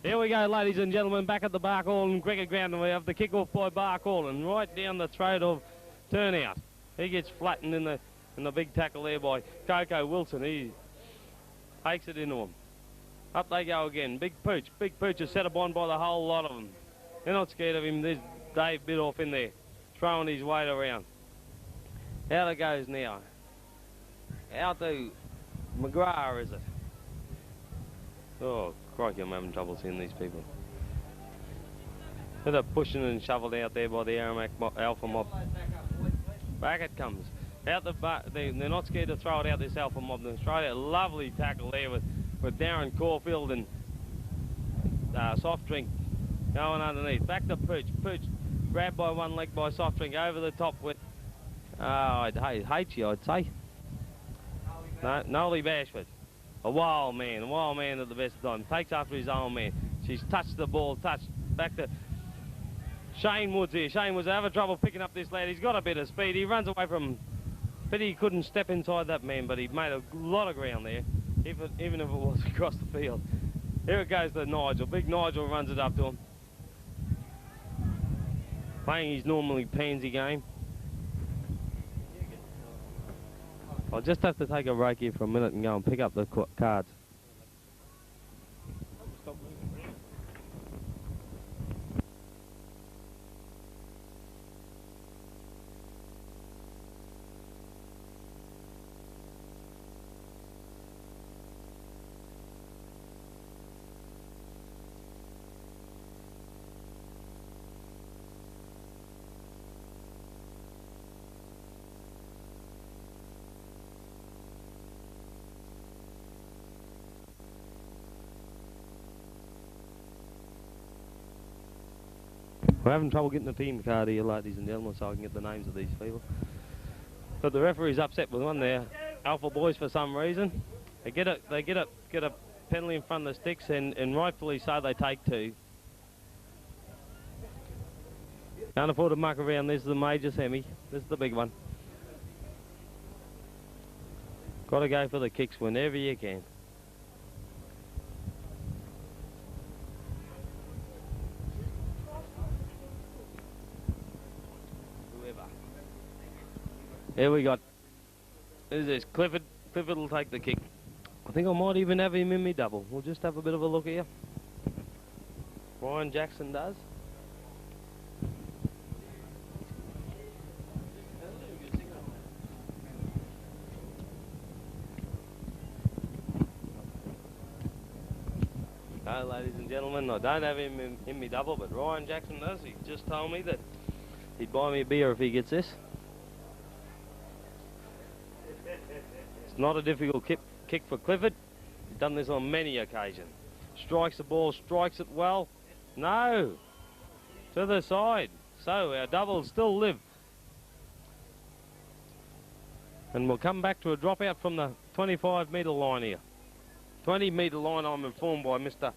Here we go, ladies and gentlemen, back at the Barcall cricket ground, and we have the kick-off by Barcall, and right down the throat of Turnout. He gets flattened in the big tackle there by Coco Wilson. He takes it into him. Up they go again. Big Pooch is set upon by the whole lot of them. They're not scared of him. There's Dave Bidoff in there, throwing his weight around. Out it goes now. Out to McGrath, is it? Oh, crikey, I'm having trouble seeing these people. They're pushing and shoveled out there by the Aramac Alpha Mob. Back it comes. Out the back, they're not scared to throw it out, this Alpha Mob. They're throwing a lovely tackle there with Darren Caulfield and Soft Drink going underneath. Back to Pooch. Pooch grabbed by one leg by Soft Drink over the top with, I'd hate you, I'd say. No, Nolly Bashford. A wild man at the best of time. Takes after his own man. She's touched the ball, back to Shane Woods here. Shane Woods having trouble picking up this lad. He's got a bit of speed. He runs away from him. Pity he couldn't step inside that man, but he made a lot of ground there, even if it was across the field. Here it goes to Nigel. Big Nigel runs it up to him. Playing his normally pansy game. I'll just have to take a break here for a minute and go and pick up the cards. We're having trouble getting the team card here, ladies and gentlemen, so I can get the names of these people. But the referee's upset with one there. Alpha Boys, for some reason, they get a penalty in front of the sticks, and rightfully so, they take two. Can't afford to muck around. This is the major semi. This is the big one. Got to go for the kicks whenever you can. Here we got, who's this? Clifford. Clifford will take the kick. I think I might even have him in me double. We'll just have a bit of a look here. Ryan Jackson does. No, ladies and gentlemen, I don't have him in me double, but Ryan Jackson does. He just told me that he'd buy me a beer if he gets this. It's not a difficult kick for Clifford. He's done this on many occasions. Strikes the ball, strikes it well. No! To the side. So our doubles still live. And we'll come back to a dropout from the 25-metre line here. 20-metre line, I'm informed by Mr.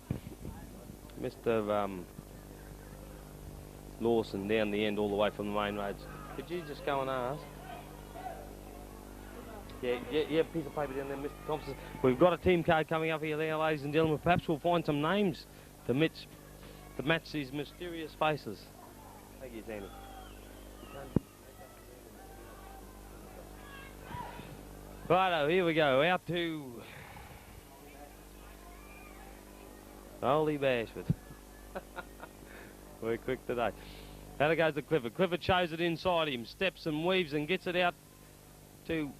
Lawson down the end all the way from the main roads. Could you just go and ask? Yeah, piece of paper down there, Mr. Thompson. We've got a team card coming up here there, ladies and gentlemen. Perhaps we'll find some names to match these mysterious faces. Thank you, Sandy. Righto, here we go. Out to Holy Bashford. We're quick today. Out it goes to Clifford. Clifford shows it inside him, steps and weaves and gets it out to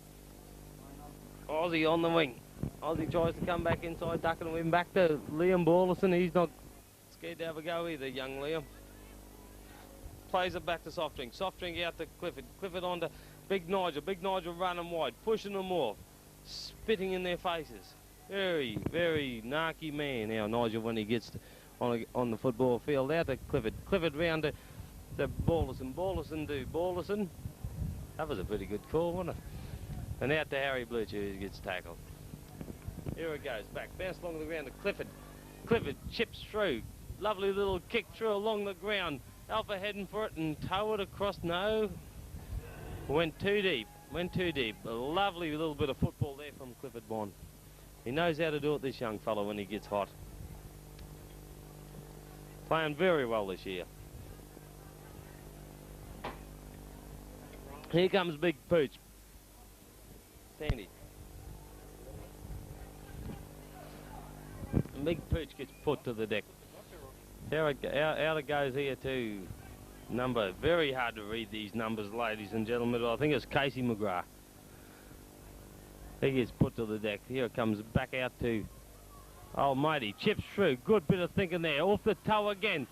Aussie on the wing. Aussie tries to come back inside, ducking him back to Liam Borlison. He's not scared to have a go either, young Liam. Plays it back to Soft Drink. Soft Drink out to Clifford. Clifford on to Big Nigel. Big Nigel running wide, pushing them off, spitting in their faces. Very, very narky man now, Nigel, when he gets on the football field. Out to Clifford. Clifford round to Borlison. Borlison to Borlison. That was a pretty good call, wasn't it? And out to Harry Blucher, who gets tackled. Here it goes, back, bounce along the ground to Clifford. Clifford chips through. Lovely little kick through along the ground. Alpha heading for it and tow it across. No. Went too deep. A lovely little bit of football there from Clifford Bond. He knows how to do it, this young fellow, when he gets hot. Playing very well this year. Here comes Big Pooch. Sandy. And Big Pooch gets put to the deck. Out it goes here to number. Very hard to read these numbers, ladies and gentlemen. I think it's Casey McGrath. He gets put to the deck. Here it comes back out to Almighty. Chips through. Good bit of thinking there. Off the toe again.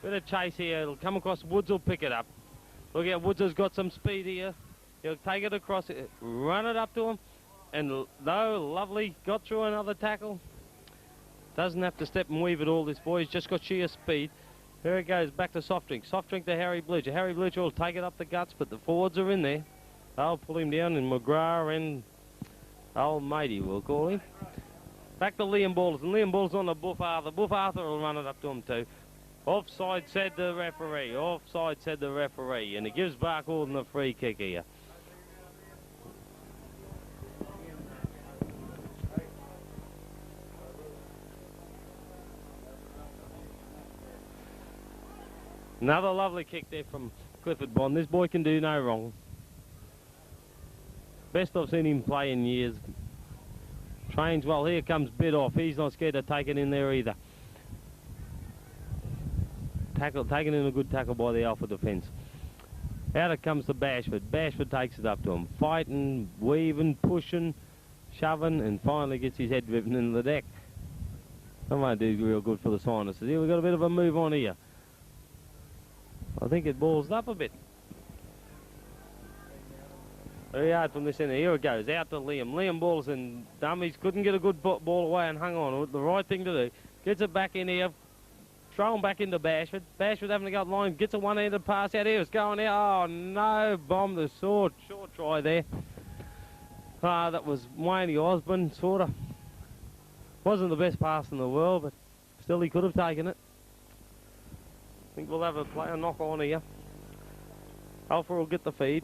Bit of chase here. It'll come across. Woods will pick it up. Look out, Woods has got some speed here. He'll take it across, run it up to him. And though lovely, got through another tackle. Doesn't have to step and weave at all, this boy. He's just got sheer speed. There it goes, back to Soft Drink. Soft Drink to Harry Blucher. Harry Blucher will take it up the guts, but the forwards are in there. They'll pull him down, and McGrath and old matey, we'll call him. Back to Liam Ballers, and Liam Ballers on the Buff Arthur. Buff Arthur will run it up to him too. Offside, said the referee. Offside, said the referee. And he gives Barcorden a free kick here. Another lovely kick there from Clifford Bond. This boy can do no wrong. Best I've seen him play in years. Trains well. Here comes Bit Off. He's not scared to take it in there either. Taken in a good tackle by the Alpha defence. Out it comes to Bashford. Bashford takes it up to him. Fighting, weaving, pushing, shoving, and finally gets his head driven into the deck. That won't do real good for the sinuses. Here we've got a bit of a move on here. I think it balls up a bit. Very hard from this end. Here it goes, out to Liam. Liam balls and dummies. Couldn't get a good ball away and hung on. The right thing to do. Gets it back in here. Thrown back into Bashford. Bashford having to go up line. Gets a one-handed pass out here. It's going out. Oh, no. Bomb the short try there. That was Wayne Osborne, sort of. Wasn't the best pass in the world, but still he could have taken it. I think we'll have a player knock on here. Alpha will get the feed.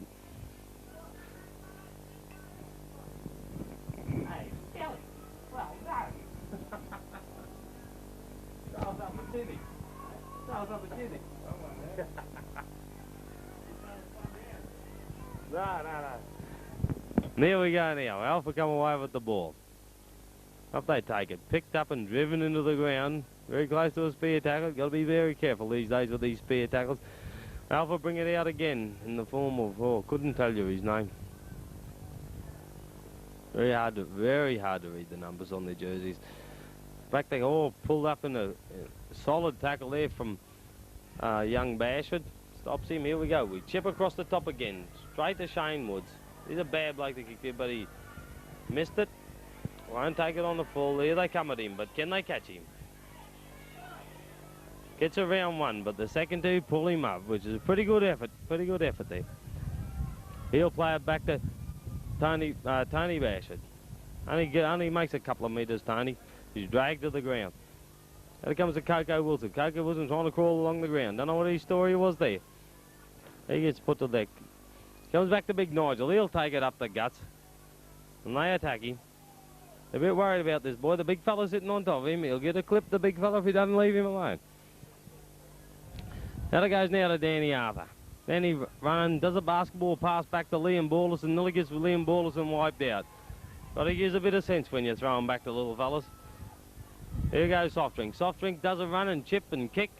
Hey, Billy. Well, no. Charles up a Jimmy. Charles up a Jimmy. No. There we go now. Alpha come away with the ball. Up they take it. Picked up and driven into the ground. Very close to a spear tackle. Got to be very careful these days with these spear tackles. Alpha bring it out again in the form of, couldn't tell you his name. Very hard to read the numbers on their jerseys. Back they all pulled up in a solid tackle there from young Bashford. Stops him. Here we go. We chip across the top again. Straight to Shane Woods. He's a bad bloke to kick there, but he missed it. Won't take it on the full. Here they come at him, but can they catch him? Gets around one, but the second two pull him up, which is a pretty good effort. Pretty good effort there. He'll play it back to Tony Bashford. Only makes a couple of metres, Tony. He's dragged to the ground. Here comes to Coco Wilson. Coco Wilson trying to crawl along the ground. Don't know what his story was there. He gets put to deck. Comes back to Big Nigel. He'll take it up the guts. And they attack him. They're a bit worried about this boy. The big fella's sitting on top of him. He'll get a clip, the big fella, if he doesn't leave him alone. Now it goes now to Danny Arthur. Danny running, does a basketball pass back to Liam Ballas, and nearly gets Liam Ballas and wiped out. Got to use a bit of sense when you're throwing back to little fellas. Here goes Soft Drink. Soft Drink does a run and chip and kick.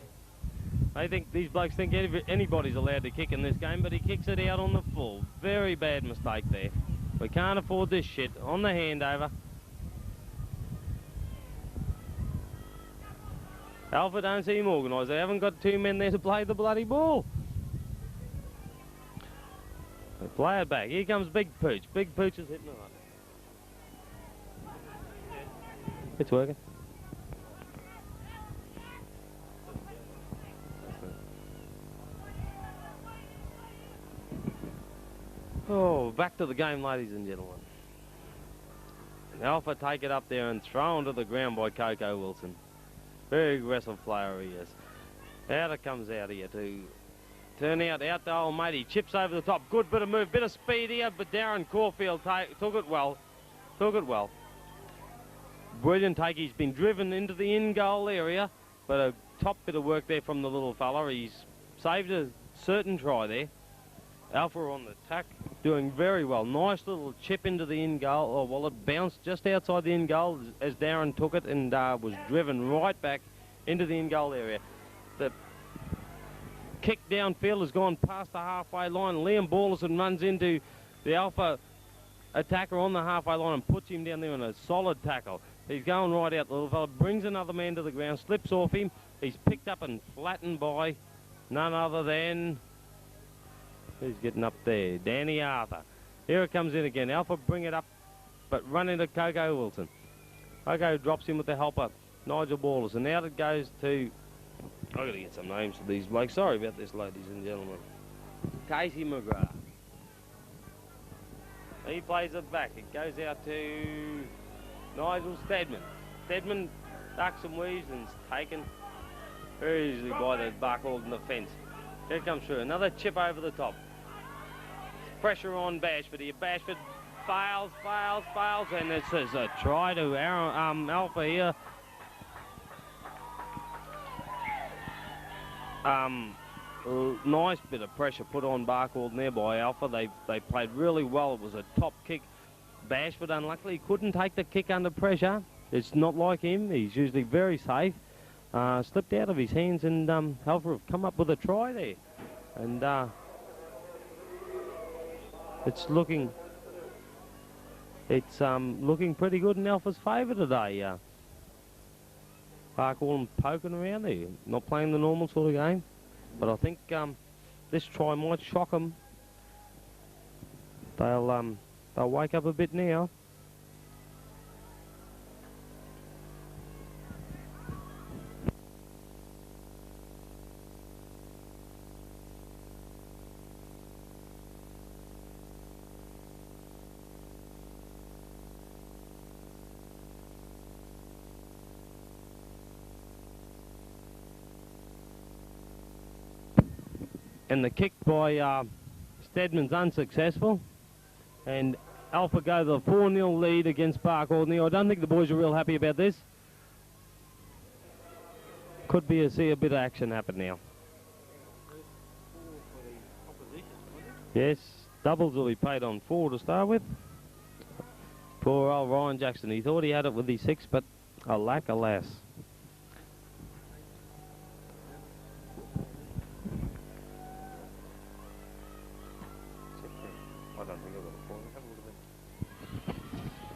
These blokes think anybody's allowed to kick in this game, but he kicks it out on the full. Very bad mistake there. We can't afford this shit. On the handover. Alpha don't seem organised. They haven't got two men there to play the bloody ball. They play it back. Here comes Big Pooch. Big Pooch is hitting it up. It's working. Oh, back to the game, ladies and gentlemen. Alpha take it up there and thrown to the ground by Coco Wilson. Very aggressive player he is. Out it comes out here to turn out to old mate. He chips over the top. Good bit of move, bit of speed here, but Darren Caulfield took it well. Took it well. Brilliant take. He's been driven into the in-goal area. But a top bit of work there from the little fella. He's saved a certain try there. Alpha on the tack, doing very well. Nice little chip into the in goal. Oh, well, it bounced just outside the in goal as Darren took it and was driven right back into the in goal area. The kick downfield has gone past the halfway line. Liam Ballerson runs into the Alpha attacker on the halfway line and puts him down there in a solid tackle. He's going right out. The little fella brings another man to the ground, slips off him. He's picked up and flattened by none other than... Who's getting up there? Danny Arthur. Here it comes in again. Alpha bring it up, but run into Coco Wilson. Coco drops in with the helper, Nigel Ballers. And now it goes to... I've got to get some names for these blokes. Sorry about this, ladies and gentlemen. Casey McGrath. He plays it back. It goes out to Nigel Stedman. Stedman ducks and weaves and is taken very easily by the Barclay in the fence. Here it comes through. Another chip over the top. Pressure on Bashford here. Bashford fails, and this is a try to Alpha here. Nice bit of pressure put on Barclay there by Alpha. They played really well. It was a top kick. Bashford, unluckily, couldn't take the kick under pressure. It's not like him. He's usually very safe. Slipped out of his hands, and Alpha have come up with a try there. And it's looking pretty good in Alpha's favour today. Barclay poking around there, not playing the normal sort of game. But I think this try might shock them. They'll wake up a bit now. And the kick by Stedman's unsuccessful. And Alpha go the 4-0 lead against Barclay. I don't think the boys are real happy about this. Could see a bit of action happen now. Yes, doubles will be paid on 4 to start with. Poor old Ryan Jackson. He thought he had it with his 6, but alack, alas.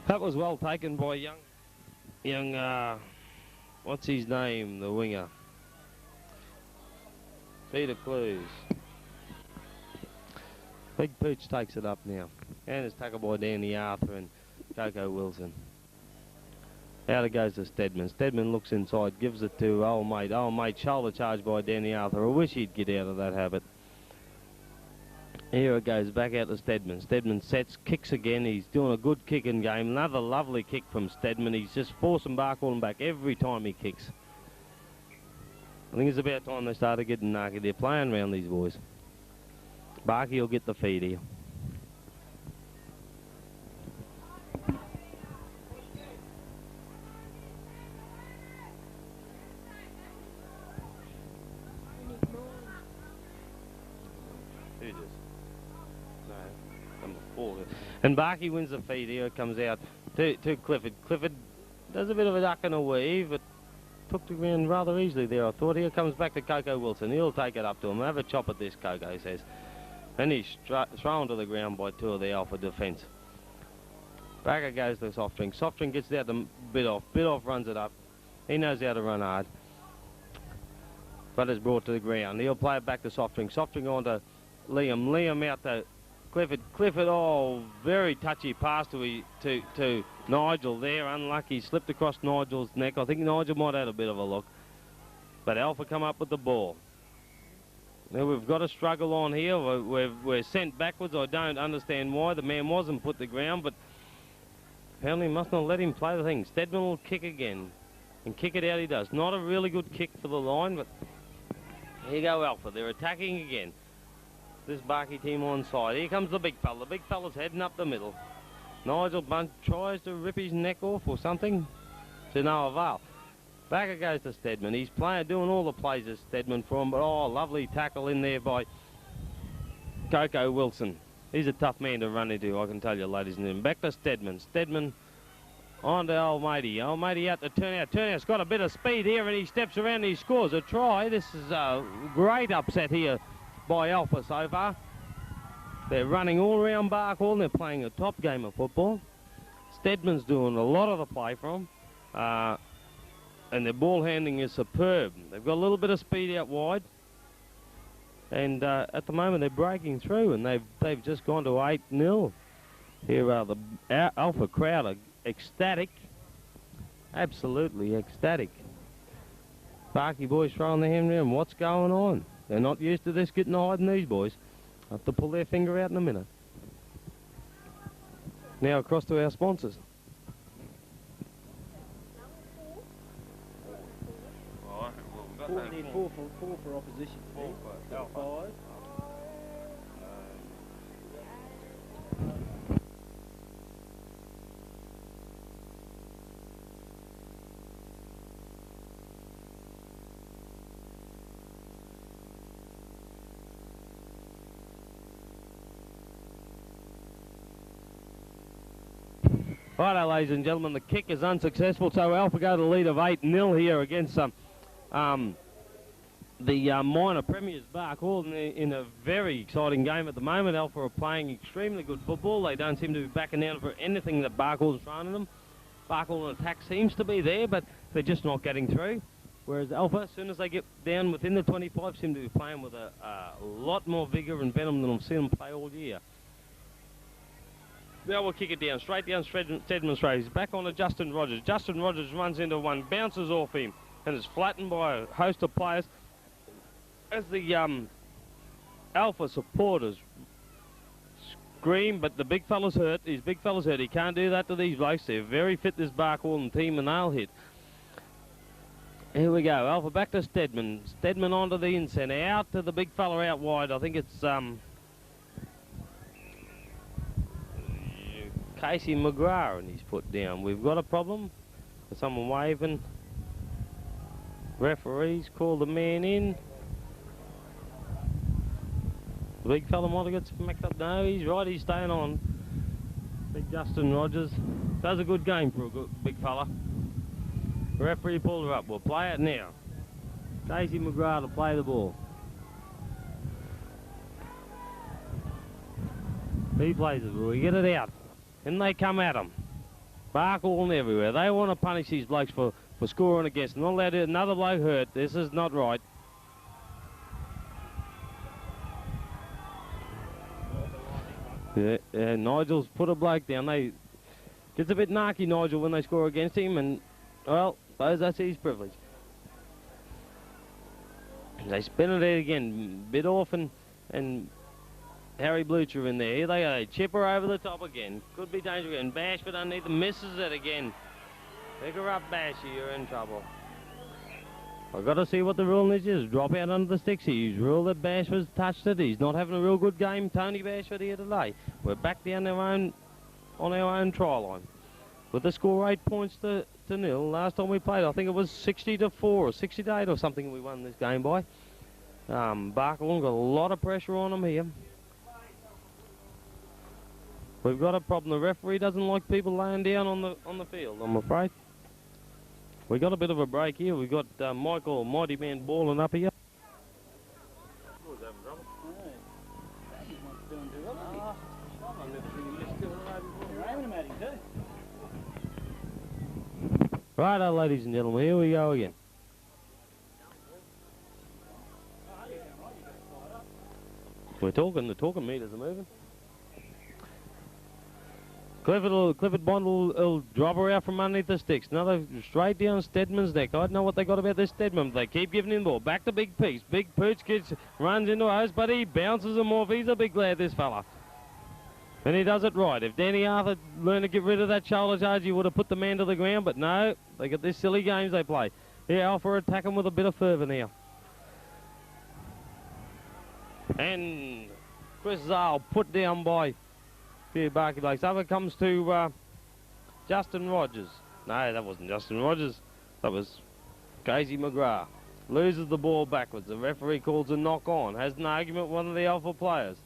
That was well taken by young, what's his name, the winger? Peter Clues. Big Pooch takes it up now. And it's tackled by Danny Arthur and Coco Wilson. Out it goes to Stedman. Stedman looks inside, gives it to old mate. Old mate, shoulder charge by Danny Arthur. I wish he'd get out of that habit. Here it goes, back out to Stedman. Stedman sets, kicks again. He's doing a good kicking game. Another lovely kick from Stedman. He's just forcing Barclay back every time he kicks. I think it's about time they started getting narky. They're playing around these boys. Barky will get the feed here. And Barkey wins the feed here. It comes out to Clifford. Clifford does a bit of a duck and a weave, but took the ground rather easily there, I thought. Here comes back to Coco Wilson. He'll take it up to him. Have a chop at this, Coco says. And he's thrown to the ground by 2 of the Alpha defence. Back it goes to Soft Drink. Soft Drink gets out the bit off. Bit off runs it up. He knows how to run hard. But it's brought to the ground. He'll play it back to Soft Drink. Soft Drink on to Liam. Liam out to Clifford. Clifford, oh, very touchy pass to Nigel there. Unlucky. Slipped across Nigel's neck. I think Nigel might have had a bit of a look. But Alpha come up with the ball. Now we've got a struggle on here. We're sent backwards. I don't understand why. The man wasn't put to the ground, but apparently must not let him play the thing. Stedman will kick again. And kick it out he does. Not a really good kick for the line, but here you go, Alpha. They're attacking again. This Barkey team on side. Here comes the big fella. The big fella's heading up the middle. Nigel Bunt tries to rip his neck off or something. To no avail. Back it goes to Stedman. He's doing all the plays as Stedman for him, but oh, lovely tackle in there by Coco Wilson. He's a tough man to run into, I can tell you, ladies and gentlemen. Back to Stedman. Stedman on to Almighty. Almighty out to Turnout. Turnout's got a bit of speed here, and he steps around and he scores a try. This is a great upset here by Alpha so far. They're running all around Barkhall, and they're playing a top game of football. Stedman's doing a lot of the play for them, and their ball handling is superb. They've got a little bit of speed out wide, and at the moment they're breaking through, and they've just gone to 8-0. Here are the Alpha crowd are ecstatic, absolutely ecstatic. Barky boys throwing their hand around. What's going on? They're not used to this getting hiding, these boys. Have to pull their finger out in a minute. Now across to our sponsors. Four for opposition. Four for five. Righto, ladies and gentlemen, the kick is unsuccessful, so Alpha go to the lead of 8-0 here against the minor premiers Barkhall in a very exciting game at the moment. Alpha are playing extremely good football. They don't seem to be backing down for anything that Barkhall's thrown at them. Barkhall attack seems to be there, but they're just not getting through. Whereas Alpha, as soon as they get down within the 25, seem to be playing with a lot more vigour and venom than I've seen them play all year. Now we'll kick it down, straight down Stedman's straight. He's back on to Justin Rogers. Justin Rogers runs into one, bounces off him, and is flattened by a host of players. As the Alpha supporters scream, but the big fella's hurt. His big fella's hurt. He can't do that to these blokes. They're very fit, this Barkhall and team, and they'll hit. Here we go. Alpha back to Stedman. Stedman onto the in centre, out to the big fella out wide. I think it's Casey McGrath, and he's put down. We've got a problem. Someone waving. Referees call the man in. The big fella might have got smacked up. No, he's right. He's staying on. Big Justin Rogers does a good game for a good big fella. The referee pulled her up. We'll play it now. Casey McGrath to play the ball. He plays it. We get it out. And they come at him. Barkhall and everywhere. They want to punish these blokes for scoring against them. Not allowed to another bloke hurt. This is not right. Yeah, Nigel's put a bloke down. Gets a bit narky, Nigel, when they score against him, and, well, that's his privilege. They spin it again. Bidoff and Harry Blucher in there. Here they go. They chip her over the top again. Could be dangerous again. Bashford underneath them, misses it again. Pick her up, Bashy. You're in trouble. I've got to see what the rule is. Drop out under the sticks. He's ruled that Bashford's touched it. He's not having a real good game. Tony Bashford here today. We're back down on our own try line. With the score 8 points to nil. Last time we played, I think it was 60-4 or 60-8 or something we won this game by. Barkhall got a lot of pressure on them here. We've got a problem. The referee doesn't like people laying down on the field, I'm afraid. We got a bit of a break here. We've got Michael, Mighty Man, balling up here. Righto, ladies and gentlemen, here we go again. We're talking, the talking meters are moving. Clifford Bond will drop her out from underneath the sticks. Another straight down Stedman's neck. I don't know what they got about this Stedman, but they keep giving him the ball. Back to Big Peace. Big Pooch runs into a host, but he bounces him off. He's a big lad, this fella. And he does it right. If Danny Arthur learned to get rid of that shoulder charge, he would have put the man to the ground, but no, they got these silly games they play. Here, Alpha attack him with a bit of fervour now. And Chris Zale put down by few Barky blokes. Over comes to Justin Rogers. No, that wasn't Justin Rogers. That was Casey McGrath loses the ball backwards. The referee calls a knock on. Has an argument with one of the Alpha players.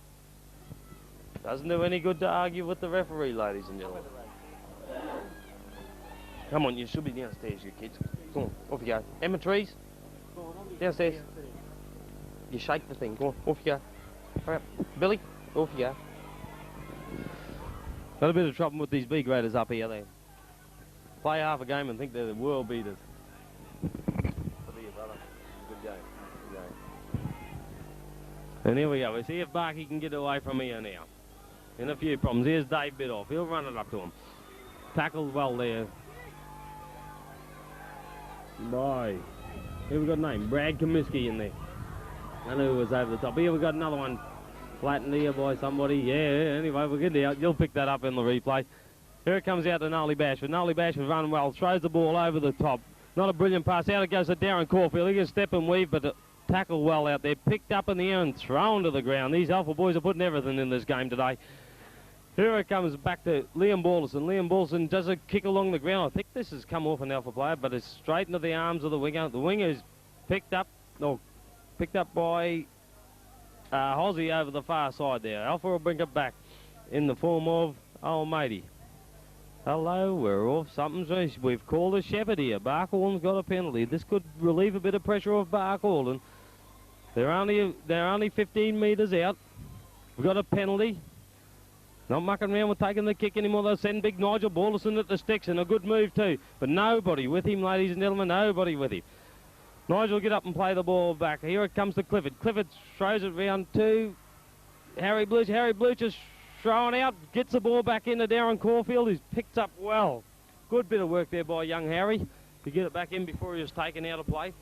Doesn't do any good to argue with the referee, ladies and gentlemen. Come on, you should be downstairs, you kids. Come on, off you go. Emma Trees, downstairs. You shake the thing. Go on, off you go. All right, Billy, off you go. Got a bit of trouble with these B graders up here. They play half a game and think they're the world beaters. Good game. Good game. And here we go. We'll see if Barkey can get away from here now. In a few problems. Here's Dave Bidoff. He'll run it up to him. Tackled well there. Boy. Here we got a name. Brad Comiskey in there. I knew he was over the top. Here we got another one. Flattened here by somebody. Yeah, anyway, we'll get out. You'll pick that up in the replay. Here it comes out to Nolly Bashford. Nolly Bashford running well. Throws the ball over the top. Not a brilliant pass. Out it goes to Darren Caulfield. He can step and weave, but tackle well out there. Picked up in the air and thrown to the ground. These Alpha boys are putting everything in this game today. Here it comes back to Liam Balderson. Liam Balderson does a kick along the ground. I think this has come off an Alpha player, but it's straight into the arms of the winger. The winger is picked up by Hozzy over the far side there. Alpha will bring it back in the form of old matey. Hello, we're off. Something's wrong. We've called a shepherd here. Barkhorn's got a penalty. This could relieve a bit of pressure off Barkhorn. They're only 15 metres out. We've got a penalty. Not mucking around with taking the kick anymore. They'll send big Nigel Balderson at the sticks, and a good move too. But nobody with him, ladies and gentlemen, nobody with him. Nigel get up and play the ball back. Here it comes to Clifford. Clifford throws it round to Harry Blucher. Harry Blucher's thrown out, gets the ball back into Darren Caulfield, who's picked up well. Good bit of work there by young Harry to get it back in before he was taken out of play.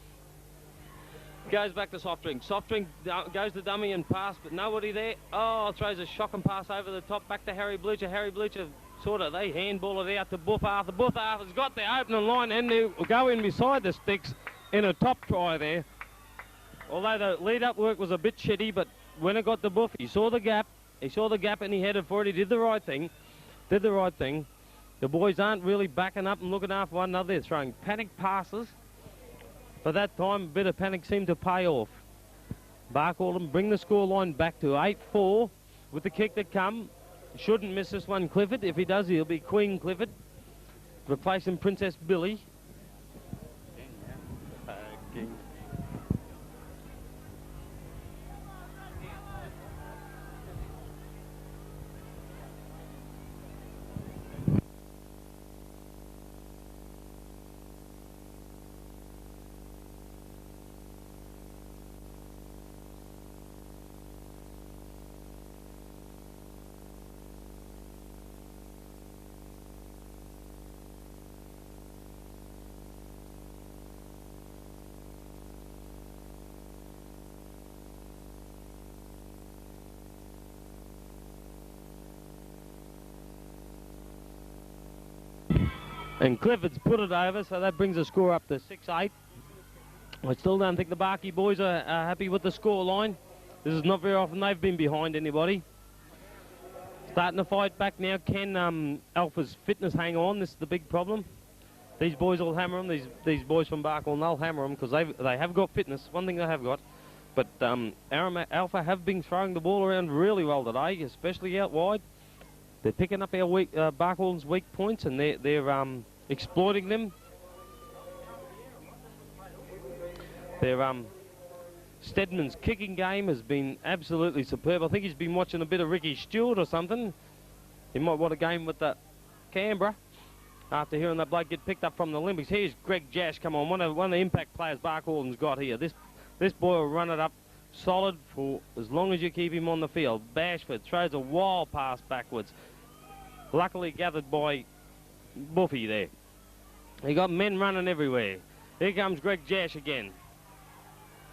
Goes back to Soft Drink. Soft Drink goes to dummy and pass, but nobody there. Oh, throws a shocking pass over the top back to Harry Blucher. Harry Blucher they handball it out to Buff Arthur. Buff Arthur's got the opening line and they'll go in beside the sticks in a top try there. Although the lead-up work was a bit shitty, but when it got to Buff, he saw the gap. He saw the gap and he headed for it. He did the right thing. The boys aren't really backing up and looking after one another. They're throwing panic passes. But that time, a bit of panic seemed to pay off. Barkhorn bring the scoreline back to 8-4 with the kick that come. Shouldn't miss this one, Clifford. If he does, he'll be Queen Clifford, replacing Princess Billy. King. And Clifford's put it over, so that brings the score up to 6-8. I still don't think the Barkey boys are happy with the score line. This is not very often they've been behind anybody. Starting to fight back now. Can Alpha's fitness hang on? This is the big problem. These boys will hammer them. These boys from Barkey, they'll hammer them because they have got fitness. One thing they have got. But Alpha have been throwing the ball around really well today, especially out wide. They're picking up our Barkhorn's weak points, and they're exploiting them. Stedman's kicking game has been absolutely superb. I think he's been watching a bit of Ricky Stewart or something. He might want a game with the Canberra after hearing that bloke get picked up from the Olympics. Here's Greg Jash, come on, one of the impact players Barkhorn's got here. This boy will run it up solid for as long as you keep him on the field. Bashford throws a wild pass backwards. Luckily gathered by Buffy there. He got men running everywhere. Here comes Greg Jash again.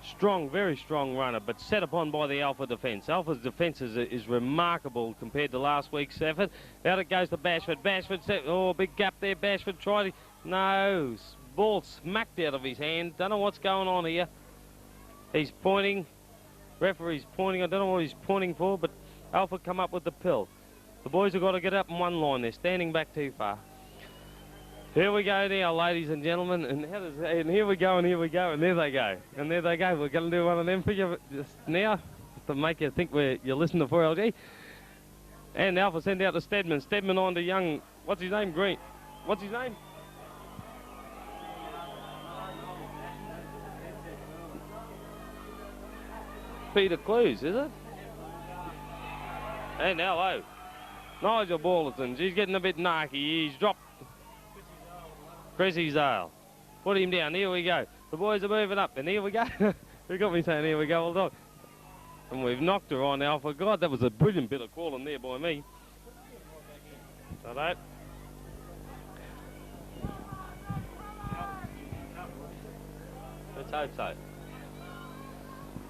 Strong, very strong runner, but set upon by the Alpha defence. Alpha's defence is remarkable compared to last week's effort. Out it goes to Bashford. Bashford, big gap there. Bashford tried. No, ball smacked out of his hand. Don't know what's going on here. He's pointing. Referee's pointing. I don't know what he's pointing for, but Alpha come up with the pill. The boys have got to get up in one line. They're standing back too far. Here we go now, ladies and gentlemen, and here we go, and here we go, and there they go, and there they go. We're going to do one of them for you just now to make you think you're listening to 4LG. And Alpha sent out to Stedman. Stedman on to young, what's his name? Green. What's his name? Peter Clues, is it? And hello. Nigel Ballerton. He's getting a bit narky. He's dropped Chrissy Zale. Put him down. Here we go. The boys are moving up. And here we go. Who got me saying here we go? Hold on. And we've knocked her on Alpha. God, that was a brilliant bit of calling there by me. So that. Let's hope so.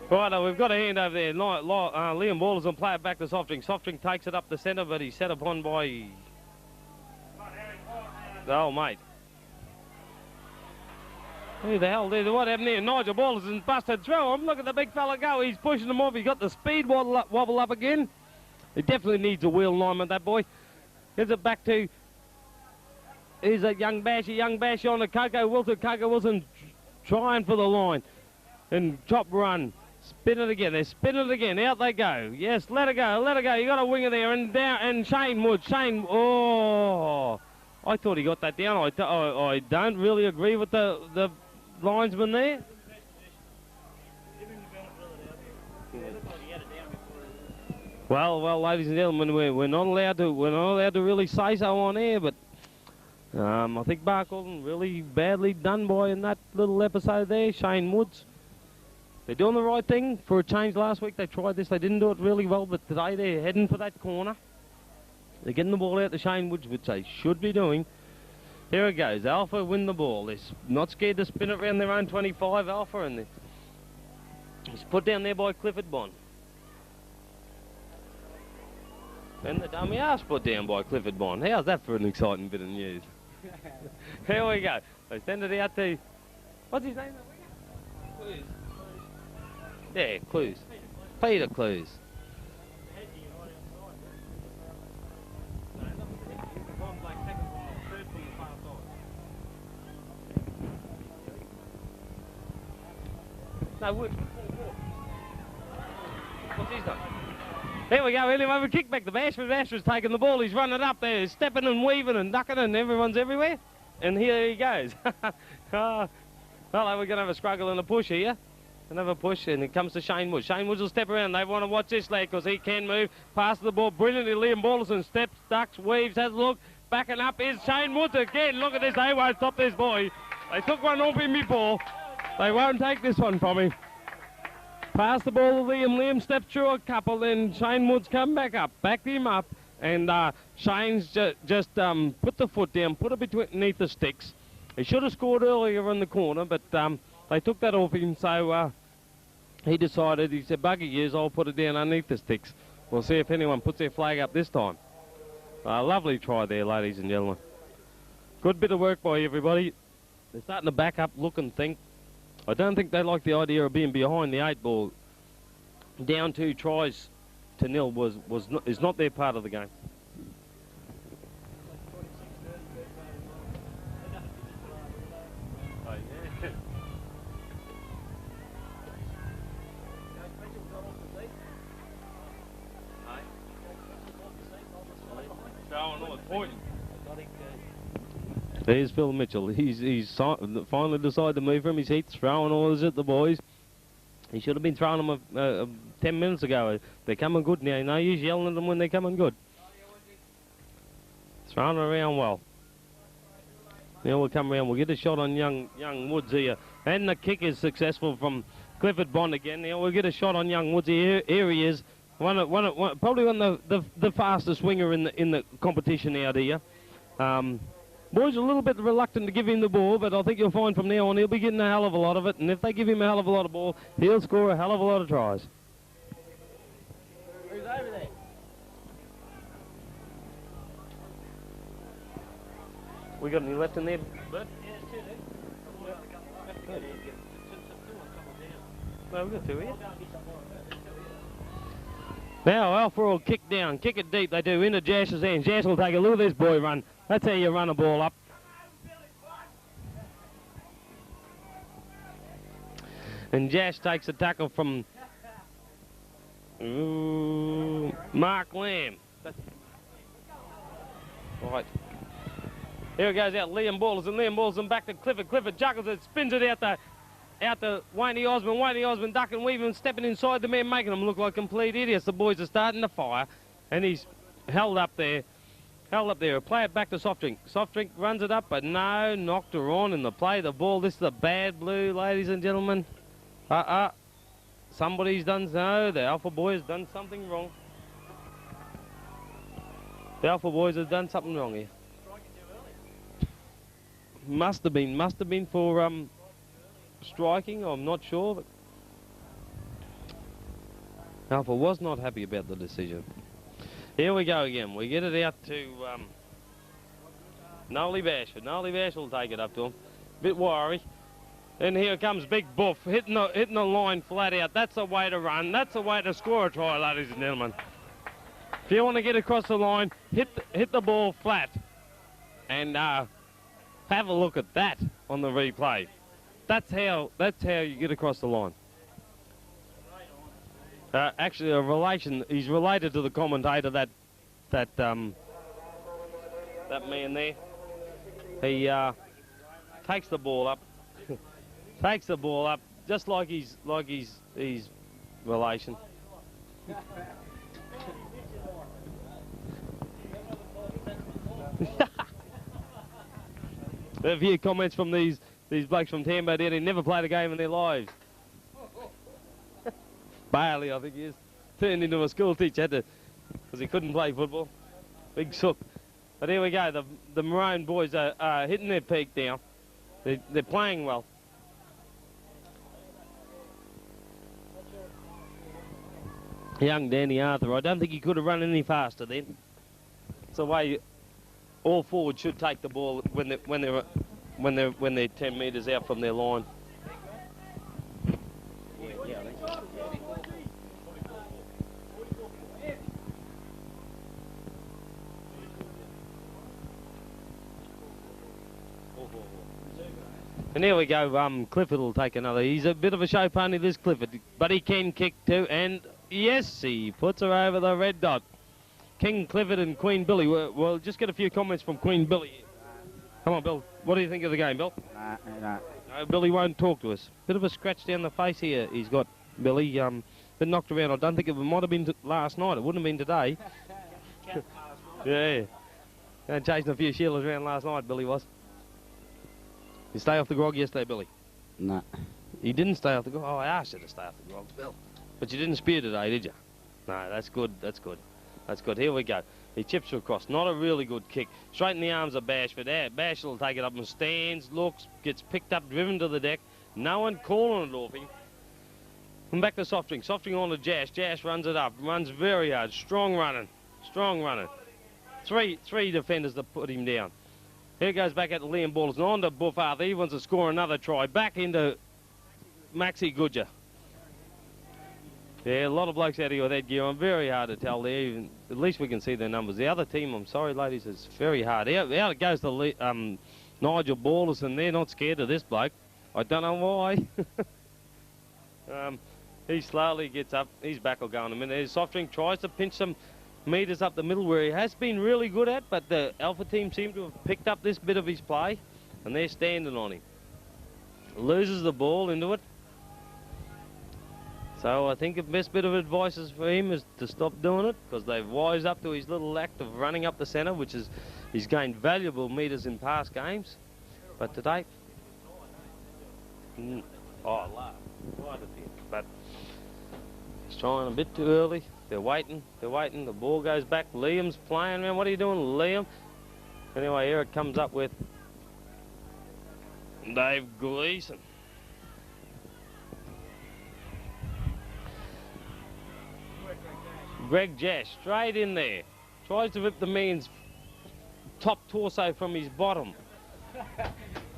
Right, we've got a hand over there. Liam Waller's on play it back to Softring. Softring takes it up the centre, but he's set upon by the old mate. Who the hell did what happened here? Nigel Baller's busted through him. Look at the big fella go. He's pushing him off. He's got the speed wobble up again. He definitely needs a wheel alignment, that boy. Gives it back to... Here's a young bash on to Coco Wilson. Coco Wilson trying for the line. And top run. Spin it again. They spin it again. Out they go. Yes, let it go. Let it go. You got a winger there. And down. And Shane Wood. Oh, I thought he got that down. I don't really agree with the linesman there. Well, ladies and gentlemen, we're not allowed to really say so on air, but I think Barcaldine really badly done by in that little episode there. Shane Woods. They're doing the right thing for a change. Last week they tried this. They didn't do it really well, but today they're heading for that corner. They're getting the ball out to Shane Woods, which they should be doing. Here it goes. Alpha win the ball. They're not scared to spin it around their own 25, Alpha, and it's put down there by Clifford Bond. And the dummy ass put down by Clifford Bond. How's that for an exciting bit of news? Here we go. They send it out to... What's his name? Clues. Yeah, Clues. Peter Clues. No, Wood. What's his name? There we go. Anyway, we kick back to Bashford. Bashford's taking the ball. He's running up there, stepping and weaving and ducking, and everyone's everywhere. And here he goes. Well, we're going to have a struggle and a push here. Another push, and it comes to Shane Woods. Shane Woods will step around. They want to watch this lad because he can move. Passes the ball brilliantly. Liam Ballerson steps, ducks, weaves, has a look. Backing up is Shane Woods again. Look at this. They won't stop this boy. They took one off him before. They won't take this one from him. Pass the ball to Liam. Liam steps through a couple. Then Shane Woods come back up. Backed him up. And Shane's just put the foot down. Put it beneath the sticks. He should have scored earlier in the corner, but they took that off him. So he decided, he said, bugger yous, I'll put it down underneath the sticks. We'll see if anyone puts their flag up this time. Lovely try there, ladies and gentlemen. Good bit of work by everybody. They're starting to back up, look and think. I don't think they like the idea of being behind the 8 ball. Down 2 tries to nil is not their part of the game. There's Phil Mitchell. He's finally decided to move from his heat, throwing orders at the boys. He should have been throwing them 10 minutes ago. They're coming good now. No use yelling at them when they're coming good. Throwing it around well. Now we'll come around. We'll get a shot on young Woods here. And the kick is successful from Clifford Bond again. Now we'll get a shot on young Woods here. Here he is. Probably one of the fastest swinger in the competition out here. Boys are a little bit reluctant to give him the ball, but I think you'll find from now on he'll be getting a hell of a lot of it, and if they give him a hell of a lot of ball, he'll score a hell of a lot of tries. Who's over there? We got any left in there, Bert? Yeah, it's 2 there. No, we've got 2 here. Now Alpha will kick down, kick it deep, they do, into Jash's hands. Jash will take a look at this boy run. That's how you run a ball up. And Jash takes a tackle from Mark Lamb. Right. Here it goes out, Liam Balderson back to Clifford. Clifford juggles it, spins it out to Wayne Osmond. Wayne Osmond ducking, weaving, stepping inside the man, making them look like complete idiots. The boys are starting to fire, and he's held up there. Play it back to Soft Drink. Soft Drink runs it up, but no, knocked her on in the play. The ball, this is a bad blue, ladies and gentlemen. Somebody's done, no, the Alpha Boy has done something wrong. The Alpha Boys have done something wrong here. Must have been for striking, I'm not sure, but Alpha was not happy about the decision. Here we go again. We get it out to Nolly Bashford. Nolly Bashford will take it up to him. Bit wiry. And here comes Big Buff, hitting the line flat out. That's the way to run. That's the way to score a try, ladies and gentlemen. If you want to get across the line, hit the ball flat. And have a look at that on the replay. That's how you get across the line. Actually, he's related to the commentator, that man there. He takes the ball up, just like his relation. A few comments from these blokes from Tambo there. They never played a game in their lives. Bailey, I think he is, turned into a school teacher because he couldn't play football. Big sook. But here we go. The Maroon boys are hitting their peak now. They're playing well. Young Danny Arthur. I don't think he could have run any faster then. It's the way all forwards should take the ball when they're 10 metres out from their line. And here we go, Clifford will take another. He's a bit of a show pony, this Clifford, but he can kick too, and yes, he puts her over the red dot. King Clifford and Queen Billy. We'll just get a few comments from Queen Billy. Come on, Bill. What do you think of the game, Bill? No. No, Billy won't talk to us. Bit of a scratch down the face here he's got, Billy. Been knocked around. I don't think it might have been last night. It wouldn't have been today. Yeah. Chasing a few Sheilas around last night, Billy was. You stay off the grog yesterday, Billy? No. You didn't stay off the grog? Oh, I asked you to stay off the grog, Bill. But you didn't spear today, did you? No, that's good. That's good. That's good. Here we go. He chips her across. Not a really good kick. Straight in the arms of Bashford. Bashford will take it up and stands, looks, gets picked up, driven to the deck. No one calling it off him. And back to Soft Drink. Soft Drink on to Jash. Jash runs it up. Runs very hard. Strong running. Strong running. Three defenders to put him down. Here goes back at the Liam Balderson. On to Buff Arthur. He wants to score another try. Back into Maxie Goodger. Yeah, a lot of blokes out here with that gear on. Very hard to tell there. Even, at least we can see their numbers. The other team, I'm sorry, ladies, it's very hard. Out it goes to Nigel Balderson. They're not scared of this bloke. I don't know why. He slowly gets up. His back will go in a minute. His Soft Drink tries to pinch some metres up the middle where he has been really good at, but the Alpha team seem to have picked up this bit of his play, and they're standing on him. Loses the ball into it. So I think the best bit of advice is for him is to stop doing it, because they've wised up to his little act of running up the centre, which is he's gained valuable metres in past games. But today, right at the end. But he's trying a bit too early. They're waiting. The ball goes back. Liam's playing, man. What are you doing, Liam? Anyway, here it comes up with Dave Gleeson. Greg Jash, straight in there. Tries to rip the man's top torso from his bottom.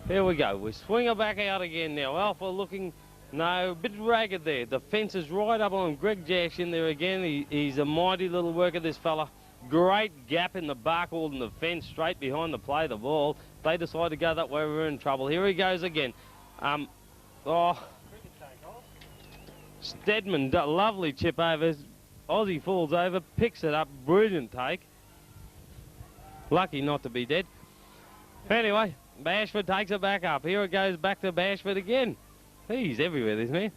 Here we go. We swing her back out again now. Alpha looking, no, a bit ragged there. The fence is right up on him. Greg Jash in there again. He's a mighty little worker, this fella. Great gap in the barkhold and the fence straight behind the play, the ball. If they decide to go that way, we're in trouble. Here he goes again. Stedman, lovely chip over. Aussie falls over, picks it up, brilliant take. Lucky not to be dead. Anyway, Bashford takes it back up. Here it goes back to Bashford again. He's everywhere, this man.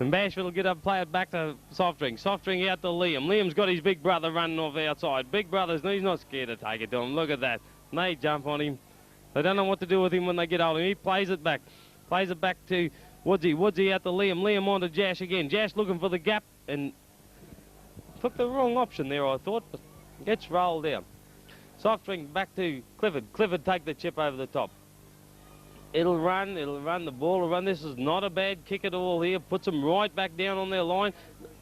And Bashford will get up, play it back to Soft Drink. Soft Drink out to Liam. Liam's got his big brother running off outside. Big brother's, he's not scared to take it to him. Look at that. They jump on him. They don't know what to do with him when they get hold of him. He plays it back. Plays it back to Woodsy. Woodsy out to Liam. Liam on to Jash again. Jash looking for the gap and took the wrong option there, I thought, but gets rolled down. Soft Drink back to Clifford. Clifford take the chip over the top. It'll run, the ball will run. This is not a bad kick at all here. Puts them right back down on their line.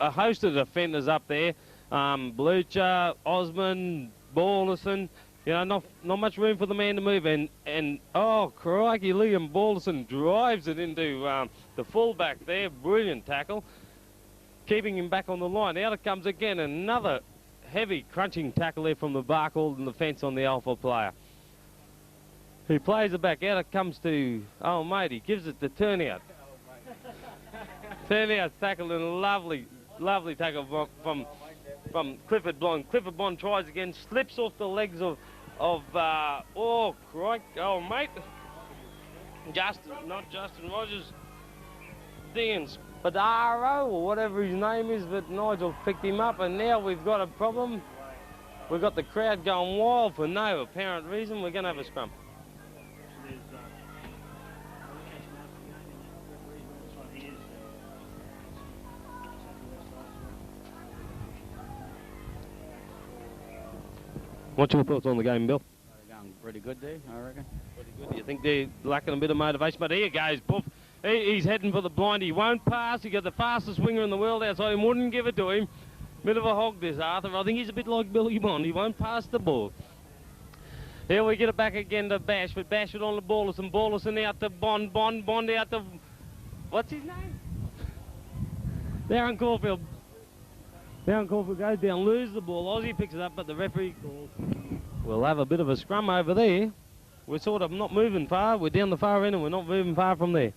A host of defenders up there. Blucher, Osmond, Balderson. You know, not much room for the man to move. And oh, crikey, Liam Balderson drives it into the fullback there. Brilliant tackle. Keeping him back on the line. Out it comes again. Another heavy crunching tackle there from the Barcald and the fence on the Alpha player. He plays it back. Out it comes to, oh mate, he gives it the turnout. Turnout tackle and a lovely tackle from Clifford Bond. Clifford Bond tries again, slips off the legs of oh crike, oh mate. Not Justin Rogers. Dean Spadaro or whatever his name is, but Nigel picked him up and now we've got a problem. We've got the crowd going wild for no apparent reason. We're going to have a scrum. What's your thoughts on the game, Bill? Going pretty good there, I reckon. Pretty good. You think they're lacking a bit of motivation? But here goes, Buff. He's heading for the blind. He won't pass. He got the fastest winger in the world outside him. Wouldn't give it to him. Bit of a hog, this Arthur. I think he's a bit like Billy Bond. He won't pass the ball. Here we get it back again to Bashford. Bashford on the Balderson. Balderson out to Bond. Bond out to... What's his name? Darren Caulfield. Darren Caulfield goes down, loses the ball. Aussie picks it up, but the referee calls. We'll have a bit of a scrum over there. We're sort of not moving far. We're down the far end and we're not moving far from there.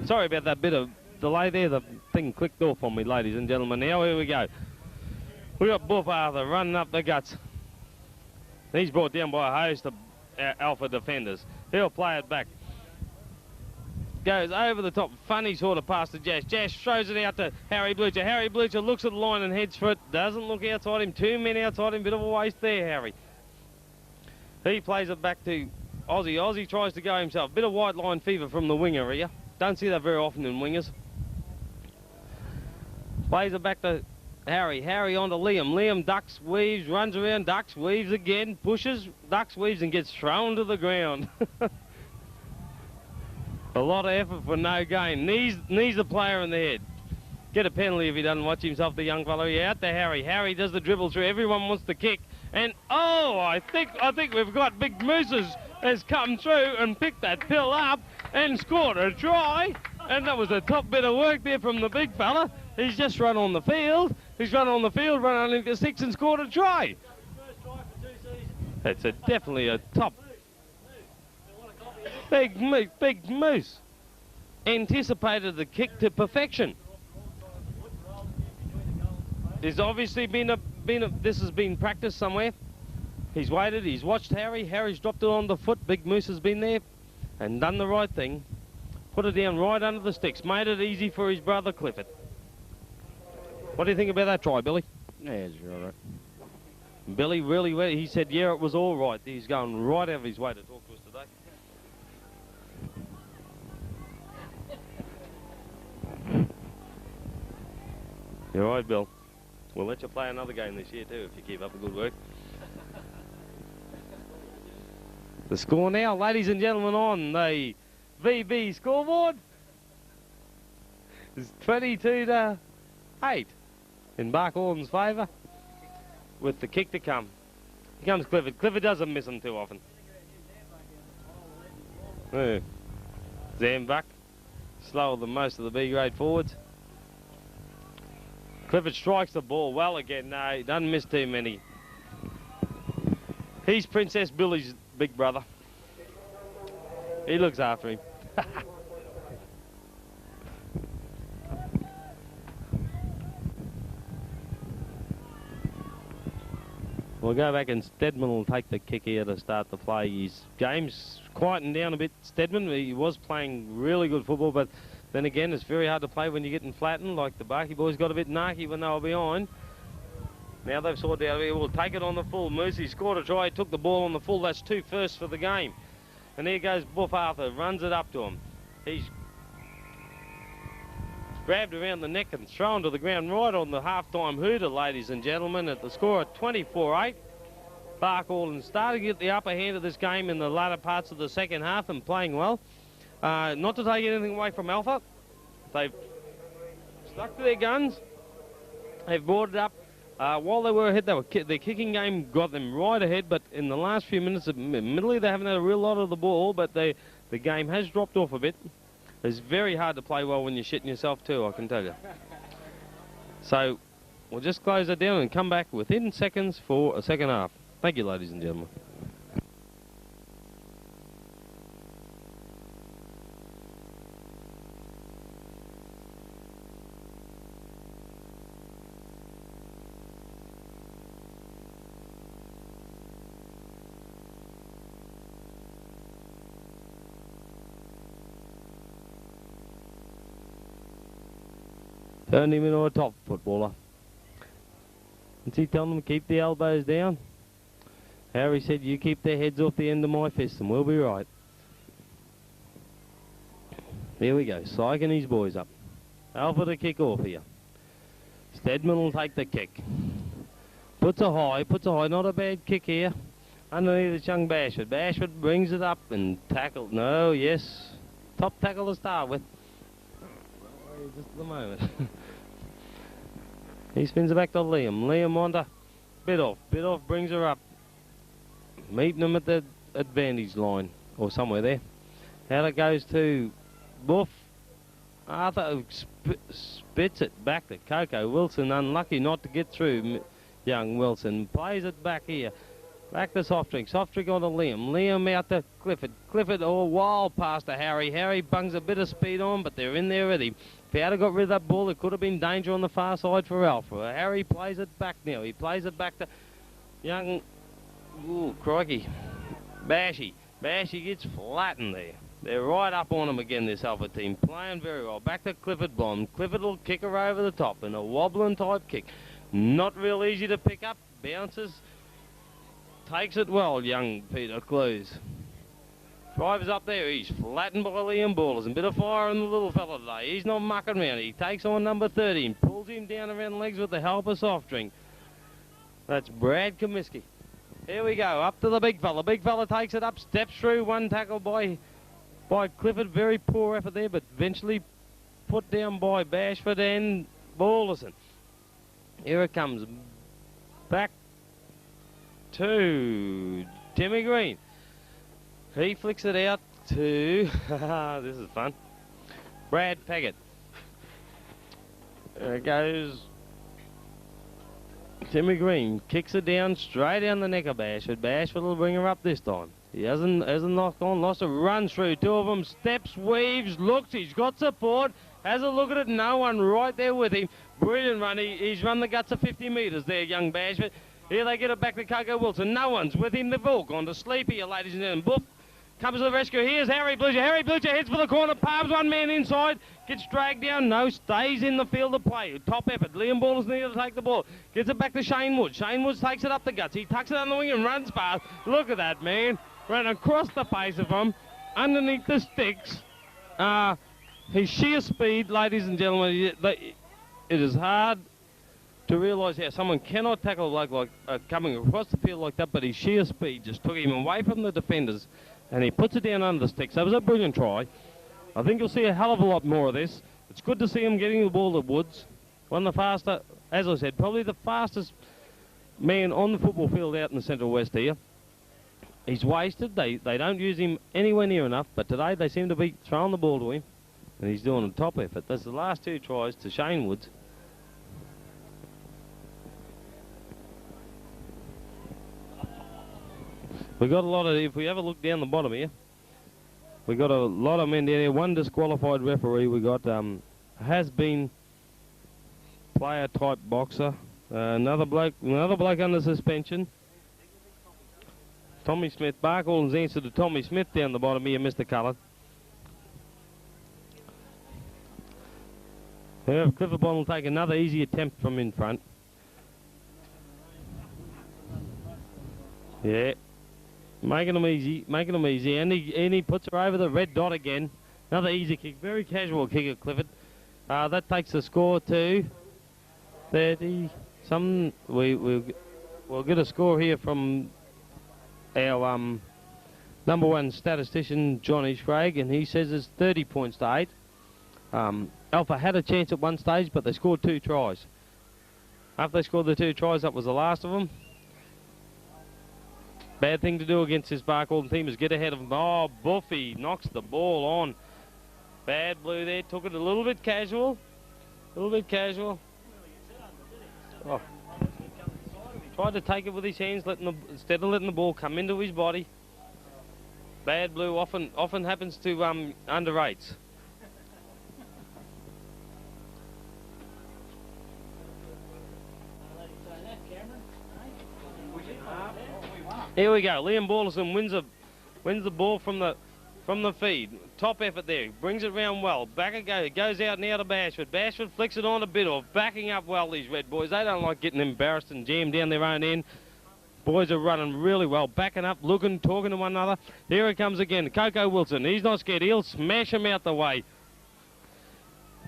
Sorry about that bit of delay there. The thing clicked off on me, ladies and gentlemen. Now here we go. We got Buff Arthur running up the guts. He's brought down by a host of Alpha defenders. He'll play it back. Goes over the top. Funny sort of pass to Jash. Jash throws it out to Harry Blucher. Harry Blucher looks at the line and heads for it. Doesn't look outside him. 2 men outside him. Bit of a waste there, Harry. He plays it back to Aussie. Aussie tries to go himself. Bit of white line fever from the winger here. Don't see that very often in wingers. Plays it back to Harry. Harry on to Liam. Liam ducks, weaves, runs around, ducks, weaves again, pushes, ducks, weaves and gets thrown to the ground. A lot of effort for no gain. Knees the player in the head. Get a penalty if he doesn't watch himself, the young fellow. Yeah, out to Harry. Harry does the dribble through. Everyone wants to kick. And, oh, I think we've got Big Mooses has come through and picked that pill up and scored a try. And that was a top bit of work there from the big fella. He's just run on the field. He's run on the field, run underneath the six and scored a try. It's definitely a top. Big Moose. Anticipated the kick to perfection. There's obviously this has been practiced somewhere. He's waited, he's watched Harry. Harry's dropped it on the foot. Big Moose has been there and done the right thing. Put it down right under the sticks. Made it easy for his brother Clifford. What do you think about that try, Billy? Yeah, it's all right. Billy really, he said, yeah, it was all right. He's going right out of his way to talk to us today. You're right, Bill. We'll let you play another game this year too if you keep up the good work. The score now, ladies and gentlemen, on the VB scoreboard. It's 22-8 in Barkhorn's favour with the kick to come. Here comes Clifford. Clifford doesn't miss them too often. Yeah. Zambuk, slower than most of the B-grade forwards. Clifford strikes the ball well again. No, he doesn't miss too many. He's Princess Billy's big brother. He looks after him. We'll go back and Stedman will take the kick here to start the play. His game's quieting down a bit. Stedman, he was playing really good football, but then again, it's very hard to play when you're getting flattened. Like the Barkey boys got a bit narky when they were behind. Now they've sorted out here. We'll take it on the full. Moosey scored a try, took the ball on the full. That's 2 firsts for the game. And here goes Buff Arthur, runs it up to him. He's grabbed around the neck and thrown to the ground right on the half-time hooter, ladies and gentlemen, at the score of 24-8. Barkhorn starting to get the upper hand of this game in the latter parts of the second half and playing well. Not to take anything away from Alpha. They've stuck to their guns. They've brought it up. While they were ahead, their kicking game got them right ahead, but in the last few minutes, admittedly, they haven't had a real lot of the ball, but the game has dropped off a bit. It's very hard to play well when you're shitting yourself too, I can tell you. So we'll just close it down and come back within seconds for a second half. Thank you, ladies and gentlemen. Turned him into a top footballer. Is he telling them to keep the elbows down? Harry said, you keep their heads off the end of my fist and we'll be right. Here we go, psyching his boys up. Alpha to kick off here. Stedman will take the kick. Puts a high, not a bad kick here. Underneath it's young Bashford. Bashford brings it up and tackle. No, yes. Top tackle to start with. Just at the moment. He spins it back to Liam. Liam onto Bidoff. Bidoff brings her up. Meeting them at the advantage line or somewhere there. Out it goes to Buff. Arthur spits it back to Coco. Wilson unlucky not to get through. Young Wilson plays it back here. Back to Soft Drink. Soft Drink on to Liam. Liam out to Clifford. Clifford wild pass to Harry. Harry bungs a bit of speed on, but they're in there with him. If he had got rid of that ball, it could have been danger on the far side for Alpha. Harry plays it back now. He plays it back to young... Ooh, crikey. Bashy. Bashy gets flattened there. They're right up on him again, this Alpha team. Playing very well. Back to Clifford Bond. Clifford will kick her over the top in a wobbling type kick. Not real easy to pick up. Bounces. Takes it well, young Peter Clues. Drives up there. He's flattened by Liam Ballers. A bit of fire in the little fella today. He's not mucking around. He takes on number 13. Pulls him down around the legs with the help of Soft Drink. That's Brad Comiskey. Here we go. Up to the big fella. Big fella takes it up. Steps through. One tackle by Clifford. Very poor effort there, but eventually put down by Bashford and Ballerson. Here it comes. Back to Timmy Green. He flicks it out to, this is fun, Brad Paggett. There it goes. Timmy Green kicks it down, straight down the neck of Bashford. Bashford will bring her up this time. He hasn't knocked on, lost a run through. Two of them, steps, weaves, looks, he's got support, has a look at it, no one right there with him. Brilliant run, he's run the guts of 50 metres there, young Bashford. Here they get it back to Coco Wilson. No one's with him. They've all gone to sleep here, ladies and gentlemen. Buff comes to the rescue. Here's Harry Blucher. Harry Blucher heads for the corner. Palms one man inside. Gets dragged down. No, stays in the field of play. Top effort. Liam Ballers needed to take the ball. Gets it back to Shane Woods. Shane Woods takes it up the guts. He tucks it on the wing and runs past. Look at that, man. Ran across the face of him. Underneath the sticks. His sheer speed, ladies and gentlemen, it is hard to realise how someone cannot tackle like coming across the field like that, but his sheer speed just took him away from the defenders and he puts it down under the sticks. That was a brilliant try. I think you'll see a hell of a lot more of this. It's good to see him getting the ball to Woods. One of the faster, as I said, probably the fastest man on the football field out in the Central West here. He's wasted. They don't use him anywhere near enough, but today they seem to be throwing the ball to him, and he's doing a top effort. That's the last 2 tries to Shane Woods. We've got a lot of, if we have a look down the bottom here, we got a lot of men down here. One disqualified referee. We got has been player type boxer. Another bloke under suspension. Tommy Smith. Barkall's answer to Tommy Smith down the bottom here, Mr. Cullen. Clifford Bond will take another easy attempt from in front. Yeah. Making them easy, and he puts her over the red dot again. Another easy kick, very casual kick of Clifford. That takes the score to 30. We'll get a score here from our number 1 statistician, Johnny Scragg, and he says it's 30 points to 8. Alpha had a chance at one stage, but they scored 2 tries. After they scored the 2 tries, that was the last of them. Bad thing to do against this Barcaldine team is get ahead of them. Oh, Buffy knocks the ball on. Bad blue there. Took it a little bit casual. Oh. Tried to take it with his hands, instead of letting the ball come into his body. Bad blue often happens to under 8s. Here we go. Liam Balderson wins the ball from the feed. Top effort there. Brings it round well. Back it goes. It goes out now to Bashford. Bashford flicks it on a bit off. Backing up well, these Red boys. They don't like getting embarrassed and jammed down their own end. Boys are running really well. Backing up, looking, talking to one another. Here it comes again. Coco Wilson. He's not scared. He'll smash him out the way.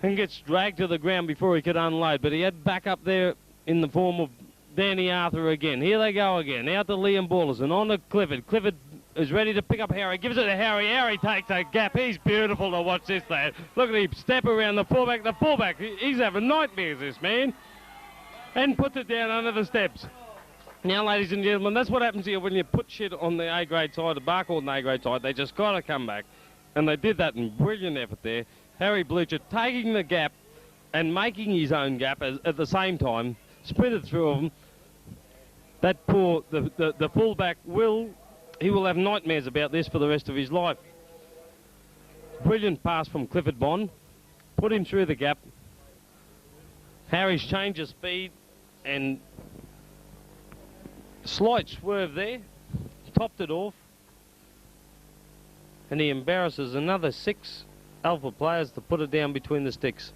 And gets dragged to the ground before he could unload. But he had back up there in the form of Danny Arthur again. Here they go again. Out to Liam Balderson. On to Clifford. Clifford is ready to pick up Harry. Gives it to Harry. Harry takes a gap. He's beautiful to watch this lad. Look at him step around the fullback. The fullback, he's having nightmares, this man. And puts it down under the steps. Now, ladies and gentlemen, that's what happens here when you put shit on the A-grade side, the Barcaldine A-grade side. They just got to come back. And they did that in brilliant effort there. Harry Blucher taking the gap and making his own gap at the same time. Sprinted through them. That poor, the fullback he will have nightmares about this for the rest of his life. Brilliant pass from Clifford Bond. Put him through the gap. Harry's changed his speed and slight swerve there. Topped it off. And he embarrasses another 6 Alpha players to put it down between the sticks.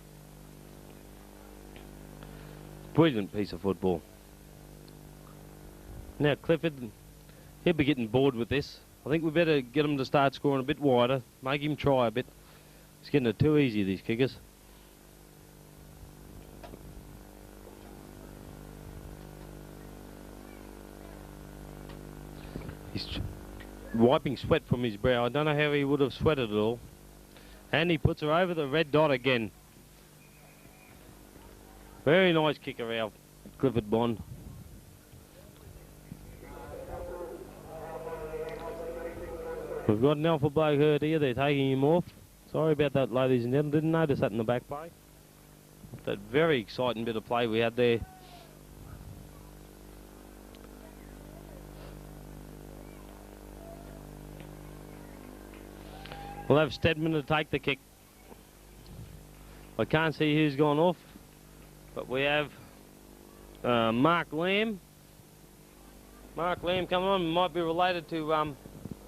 Brilliant piece of football. Now Clifford, he'll be getting bored with this. I think we better get him to start scoring a bit wider, make him try a bit. He's getting it too easy, these kickers. He's wiping sweat from his brow. I don't know how he would have sweated at all. And he puts her over the red dot again. Very nice kicker out, Clifford Bond. We've got an Alpha bloke hurt here. They're taking him off. Sorry about that, ladies and gentlemen. Didn't notice that in the back play. That very exciting bit of play we had there. We'll have Stedman to take the kick. I can't see who's gone off, but we have Mark Lamb. Mark Lamb coming on. Might be related to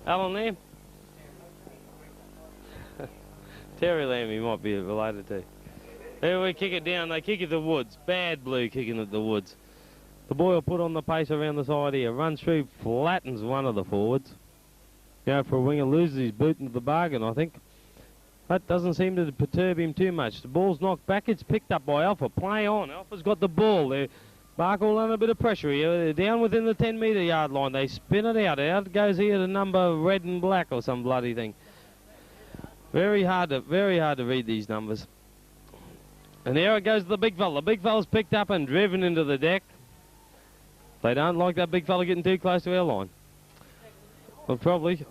Alan Lamb. Terry Lamb he might be related to. Here we kick it down. They kick it to Woods. Bad blue kicking it to Woods. The boy will put on the pace around the side here. Runs through, flattens one of the forwards. Go for a winger, loses his boot into the bargain, I think. That doesn't seem to perturb him too much. The ball's knocked back. It's picked up by Alpha. Play on. Alpha's got the ball. Barkle under a bit of pressure here. They're down within the 10-metre yard line. They spin it out. Out goes here the number red and black or some bloody thing. Very hard to read these numbers. And there it goes to the big fella. The big fella's picked up and driven into the deck. They don't like that big fella getting too close to our line. Well, probably.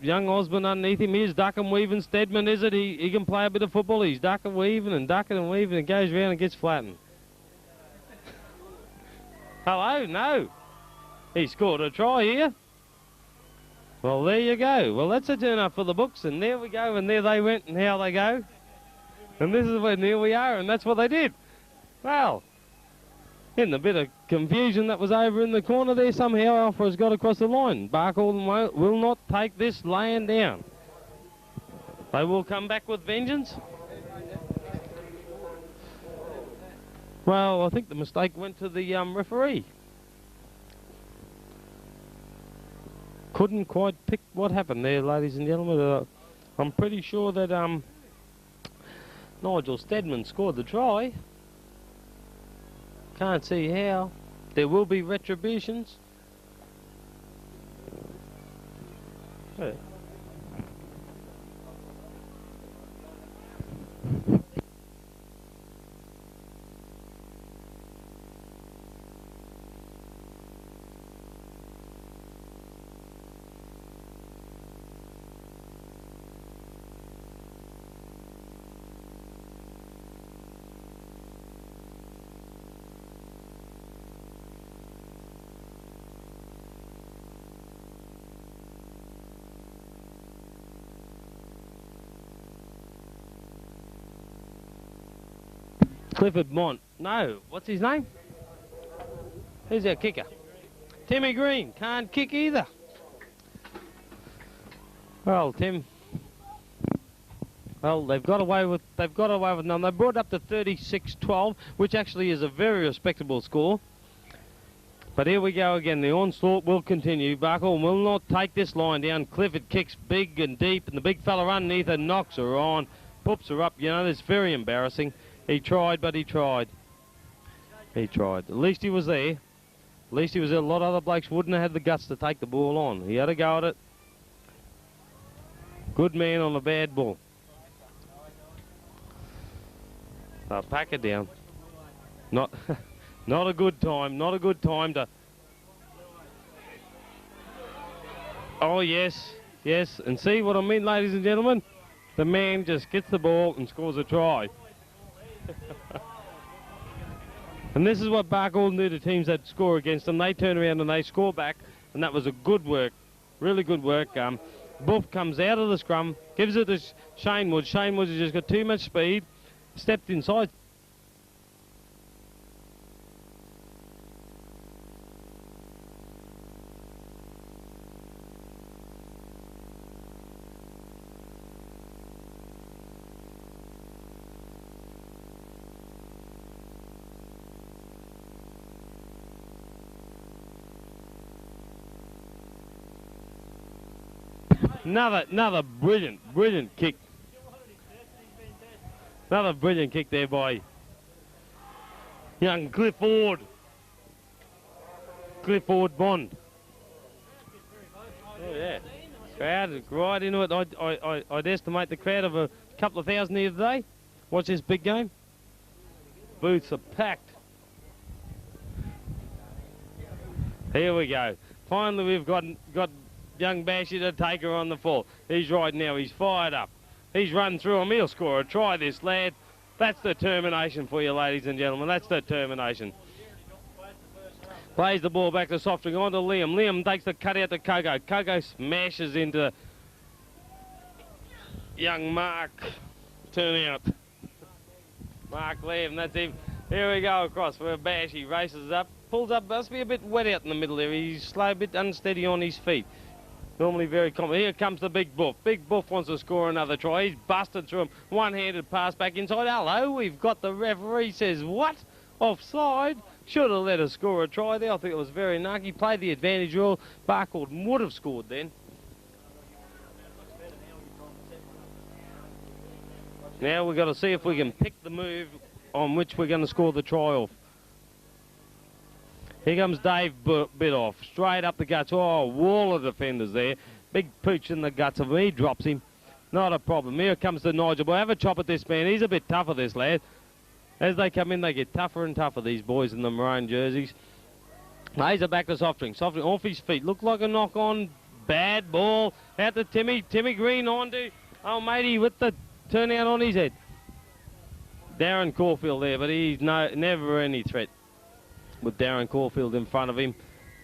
Young Osborne underneath him. Here's duck and weaving. Stedman, is it? He can play a bit of football. He's ducking and weaving and ducking and weaving and goes round and gets flattened. Hello? No. He scored a try here. Well, there you go. Well, that's a turn up for the books, and there we go, and there they went, and how they go. And this is where here we are, and that's what they did. Well, in the bit of confusion that was over in the corner there, somehow Alpha has got across the line. Barcaldine will not take this laying down. They will come back with vengeance. Well, I think the mistake went to the referee. Couldn't quite pick what happened there, ladies and gentlemen. I'm pretty sure that Nigel Stedman scored the try. Can't see how. There will be retributions. Yeah. Clifford Mont. No, what's his name? Who's our kicker? Timmy Green. Can't kick either. Well, Tim. Well, they've got away with none. They brought up to 36-12, which actually is a very respectable score. But here we go again. The onslaught will continue. Barcaldine will not take this line down. Clifford kicks big and deep, and the big fella underneath her knocks her on, poops her up. You know, it's very embarrassing. He tried, but he tried. He tried. At least he was there. At least he was there. A lot of other blokes wouldn't have had the guts to take the ball on. He had a go at it. Good man on a bad ball. They'll pack it down. Not a good time. Not a good time to... Oh, yes. Yes. And see what I mean, ladies and gentlemen? The man just gets the ball and scores a try. And this is what Barcaldine do to teams that score against them. They turn around and they score back, and that was a good work, really good work. Buff comes out of the scrum, gives it to Shane Woods. Shane Woods has just got too much speed, stepped inside. Another brilliant kick. Another brilliant kick there by young Clifford Bond. Oh yeah, crowd right into it. I'd estimate the crowd of a couple of thousand here today. Watch this big game. Booths are packed. Here we go. Finally, we've got young Bashy to take her on the full. He's right now. He's fired up. He's run through him. He'll score a try, this lad. That's determination for you, ladies and gentlemen. That's determination. Plays the ball back to Softring on to Liam. Liam takes the cut out to Coco. Coco smashes into young Mark. Turn out. Mark Liam, that's him. Here we go across where Bashy races up. Pulls up. Must be a bit wet out in the middle there. He's slow, a bit unsteady on his feet. Normally very common. Here comes the Big Buff. Big Buff wants to score another try. He's busted through him. One-handed pass back inside. Hello, we've got the referee says, what? Offside? Should have let us score a try there. I think it was very narky. Played the advantage rule. Barcaldine would have scored then. Now we've got to see if we can pick the move on which we're going to score the try off. Here comes Dave Bidoff, straight up the guts. Oh, wall of defenders there. Big pooch in the guts of him. He drops him. Not a problem. Here comes the Nigel boy. Have a chop at this man. He's a bit tougher, this lad. As they come in, they get tougher and tougher, these boys in the maroon jerseys. Hayes are back to Soft Drink. Soft Drink off his feet. Looked like a knock-on. Bad ball. Out to Timmy. Timmy Green on to old matey with the turnout on his head. Darren Caulfield there, but he's never any threat with Darren Caulfield in front of him.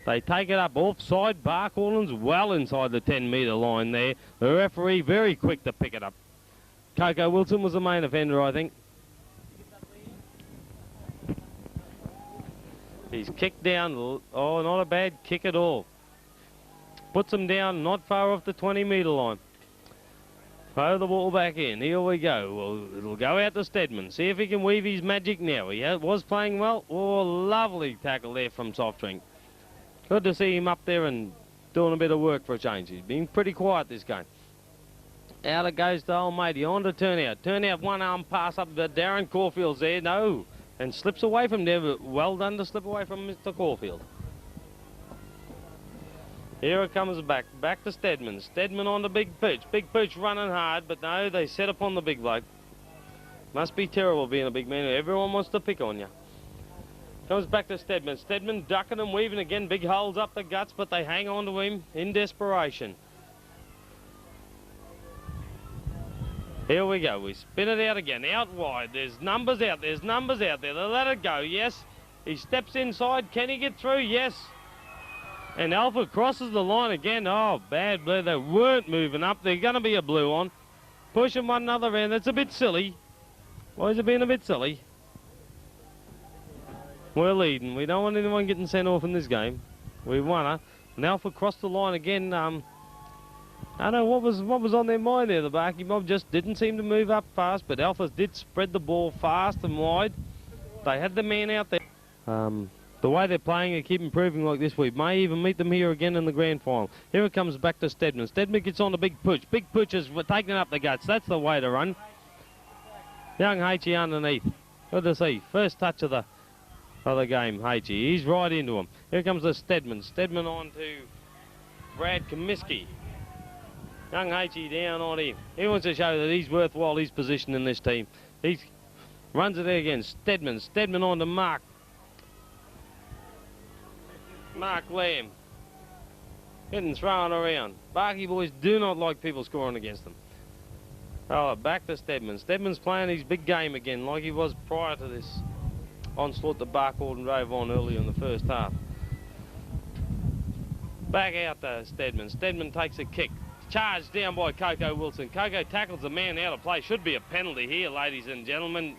They take it up offside. Barcallan's well inside the 10-metre line there. The referee very quick to pick it up. Coco Wilson was the main offender, I think. He's kicked down. Oh, not a bad kick at all. Puts him down not far off the 20-metre line. Throw the ball back in. Here we go. Well, it'll go out to Stedman. See if he can weave his magic now. He was playing well. Oh, lovely tackle there from Soft Drink. Good to see him up there and doing a bit of work for a change. He's been pretty quiet this game. Out it goes to old matey. On to Turnout. Turnout, one arm pass up. But Darren Caulfield's there. No. And slips away from there. Well done to slip away from Mr. Caulfield. Here it comes back. Back to Stedman. Stedman on the Big Pooch. Big Pooch running hard, but no, they set upon the big bloke. Must be terrible being a big man. Everyone wants to pick on you. Comes back to Stedman. Stedman ducking and weaving again. Big holes up the guts, but they hang on to him in desperation. Here we go. We spin it out again. Out wide. There's numbers out. There's numbers out there. They let it go. Yes. He steps inside. Can he get through? Yes. And Alpha crosses the line again. Oh, bad blue. They weren't moving up. They're going to be a blue on. Pushing one another in. That's a bit silly. Why is it being a bit silly? We're leading. We don't want anyone getting sent off in this game. We won her. And Alpha crossed the line again. I don't know what was on their mind there. The Barky mob just didn't seem to move up fast, but Alphas did spread the ball fast and wide. They had the man out there. The way they're playing, they keep improving like this. We may even meet them here again in the grand final. Here it comes back to Stedman. Stedman gets on to Big Pooch. Big Pooch is taking up the guts. That's the way to run. Young H.E. underneath. Good to see. First touch of the game, H.E. He's right into him. Here comes the Stedman. Stedman on to Brad Comiskey. Young H.E. down on him. He wants to show that he's worthwhile, his position in this team. He runs it there again. Stedman. Stedman on to Mark. Mark Lamb. Getting thrown around. Barky boys do not like people scoring against them. Oh, back to Stedman. Stedman's playing his big game again like he was prior to this onslaught that Barcallan drove on earlier in the first half. Back out to Stedman. Stedman takes a kick. Charged down by Coco Wilson. Coco tackles the man out of play. Should be a penalty here, ladies and gentlemen.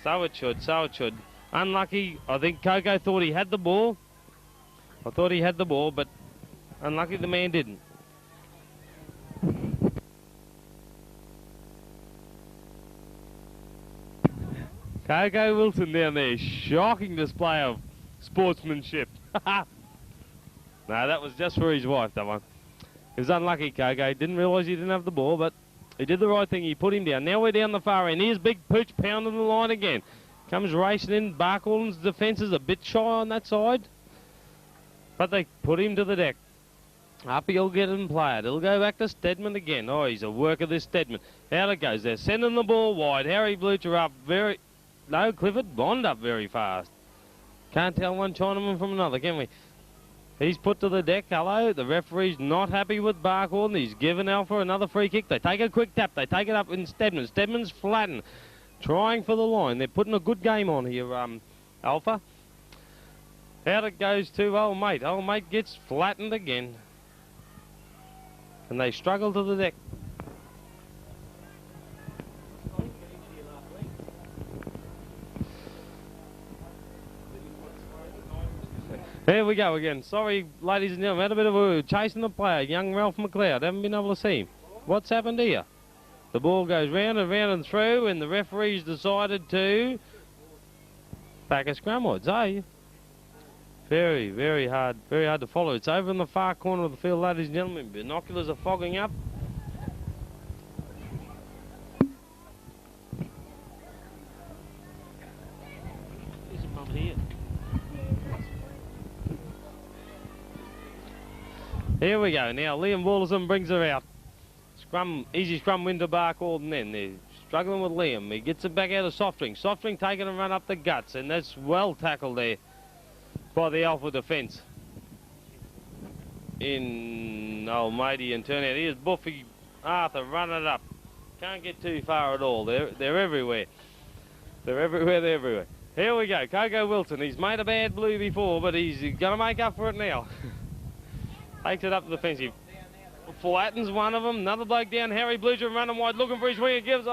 So it should, so it should. Unlucky. I think Coco thought he had the ball. I thought he had the ball, but unlucky the man didn't. Coco Wilson down there. Shocking display of sportsmanship. No, that was just for his wife, that one. He was unlucky, Coco. Didn't realise he didn't have the ball, but he did the right thing. He put him down. Now we're down the far end. Here's Big Pooch pounding the line again. Comes racing in. Barcallan's defence is a bit shy on that side. But they put him to the deck. Up he'll get him played. He'll go back to Stedman again. Oh, he's a worker, this Stedman. Out it goes. They're sending the ball wide. Harry Blucher up very... No, Clifford Bond up very fast. Can't tell one Chinaman from another, can we? He's put to the deck. Hello. The referee's not happy with Barcallan. He's given Alpha another free kick. They take a quick tap. They take it up in Stedman. Stedman's flattened. Trying for the line. They're putting a good game on here, Alpha. Out it goes to old mate. Old mate gets flattened again. And they struggle to the deck. There we go again. Sorry, ladies and gentlemen. Had a bit of a chasing the player. Young Ralph McLeod. Haven't been able to see him. What's happened here? The ball goes round and round and through, and the referee's decided to back a scrumwards, eh? Very, very hard to follow. It's over in the far corner of the field, ladies and gentlemen. Binoculars are fogging up. There's a mum here. Here we go. Now Liam Wallerson brings her out. easy scrum win to Barcaldine then. They're struggling with Liam. He gets it back out of Soft Drink. Soft Drink taking a run up the guts, and that's well tackled there by the Alpha defence. In old matey and turn out. Here's Buffy Arthur running it up. Can't get too far at all. They're everywhere. They're everywhere. Here we go. Coco Wilson. He's made a bad blue before, but he's going to make up for it now. Takes it up to the fence. He flattens one of them. Another bloke down. Harry Blucher running wide, looking for his winger. Gives,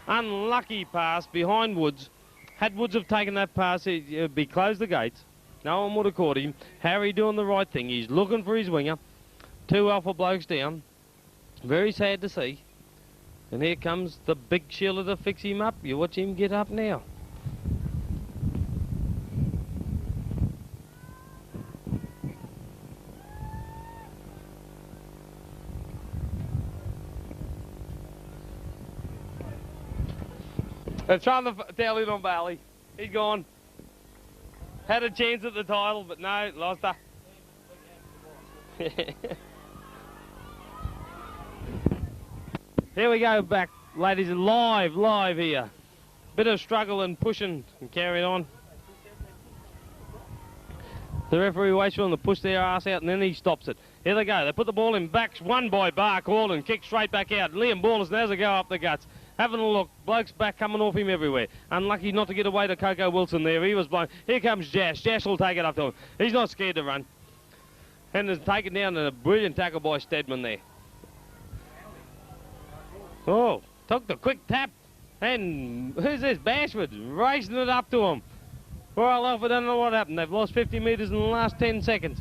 unlucky pass behind Woods. Had Woods have taken that pass, it'd be closed the gates. No one would have caught him. Harry doing the right thing. He's looking for his winger. 2 Alpha blokes down. Very sad to see. And here comes the big Sheila to fix him up. You watch him get up now. They're trying to tail in on Bailey. He's gone. Had a chance at the title, but no, lost her. Here we go back, ladies, live here. Bit of struggle and pushing and carrying on. The referee waits for them to push their ass out and then he stops it. Here they go. They put the ball in back, won by Barcaldine, kick straight back out. Liam Ballers has a go up the guts. Having a look, bloke's back coming off him everywhere. Unlucky not to get away to Coco Wilson there. He was blown. Here comes Jash. Jash will take it up to him. He's not scared to run. And is taken down and a brilliant tackle by Stedman there. Oh, took the quick tap. And who's this? Bashford racing it up to him. Well, Alpha don't know what happened. They've lost 50 metres in the last 10 seconds.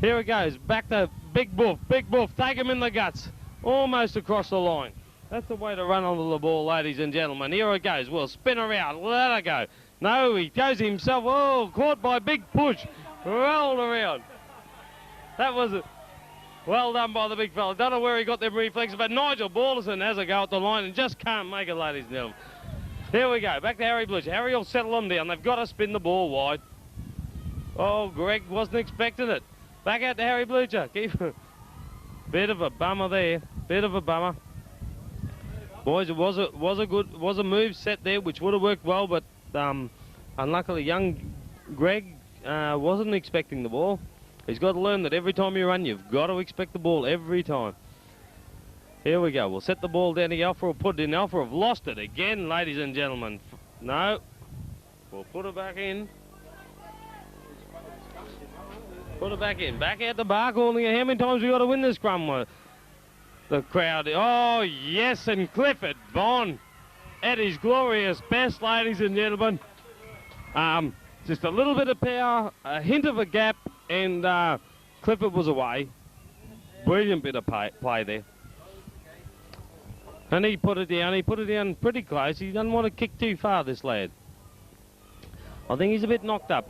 Here it goes. Back to Big Buff. Big Buff. Take him in the guts. Almost across the line. That's the way to run onto the ball, ladies and gentlemen. Here it goes. We'll spin around. Let her go. No, he goes himself. Oh, caught by Big Push. Rolled around. That was it. Well done by the big fella. Don't know where he got them reflexes, but Nigel Balderson has a go at the line and just can't make it, ladies and gentlemen. Here we go. Back to Harry Blucher. Harry will settle them down. They've got to spin the ball wide. Oh, Greg wasn't expecting it. Back out to Harry Blucher. Bit of a bummer there. Bit of a bummer. Boys, it was a move set there which would have worked well, but unluckily young Greg wasn't expecting the ball. He's got to learn that every time you run, you've got to expect the ball every time. Here we go. We'll set the ball down to Alpha. We'll put it in. Alpha have lost it again, ladies and gentlemen. No. We'll put it back in. Put it back in. Back out the Barcaldine. How many times we got to win this scrum? The crowd. Oh, yes, and Clifford Bond at his glorious best, ladies and gentlemen. Just a little bit of power, a hint of a gap, and Clifford was away. Brilliant bit of play there. And he put it down. He put it down pretty close. He doesn't want to kick too far, this lad. I think he's a bit knocked up.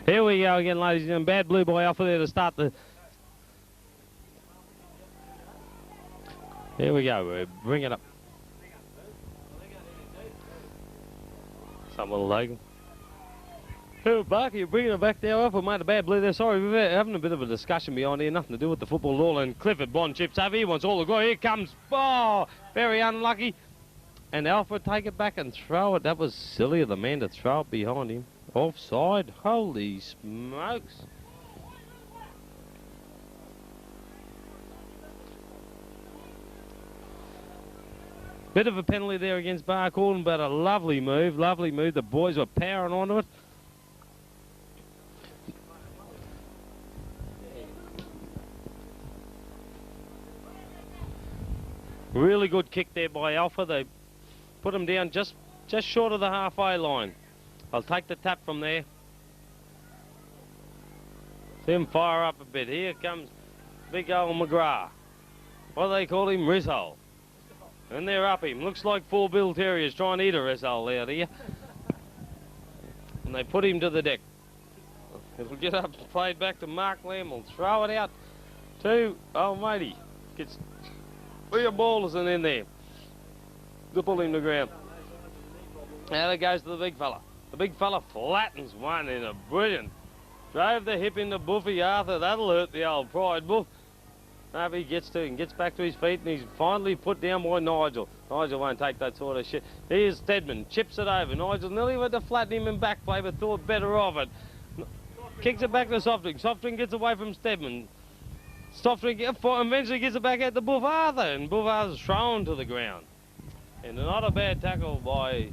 Here we go again, ladies and gentlemen. Bad blue by Alpha there to start the... Here we go. We bring it up. Something illegal. Oh, Barker, you're bringing it back there. Alpha made a bad blue there. Sorry, we're having a bit of a discussion behind here. Nothing to do with the football at all. And Clifford Bond chips over. He wants all the glory. Here comes... Oh, very unlucky. And Alpha take it back and throw it. That was silly of the man to throw it behind him. Offside. Holy smokes. Bit of a penalty there against Barcaldine, but a lovely move, lovely move. The boys were powering onto it. Really good kick there by Alpha. They put him down just short of the halfway line. I'll take the tap from there. See him fire up a bit. Here comes big old McGrath. What do they call him? Rizhole. And they're up him. Looks like 4 Bill Terriers trying to eat a result out here. And they put him to the deck. It'll get up, played back to Mark Lamb. Will throw it out to, oh matey, gets Liam Balderson in there to pull him to ground. Now it goes to the big fella. The big fella flattens one in a brilliant. Drove the hip into Buffy Arthur. That'll hurt the old pride Buff. No, but he gets to and gets back to his feet, and he's finally put down by Nigel. Nigel won't take that sort of shit. Here's Stedman, chips it over. Nigel nearly went to flatten him in back play, but thought better of it. Kicks it back to Softring. Softring gets away from Stedman. Softring eventually gets it back out to Buff Arthur, and Buff Arthur's thrown to the ground. And not a bad tackle by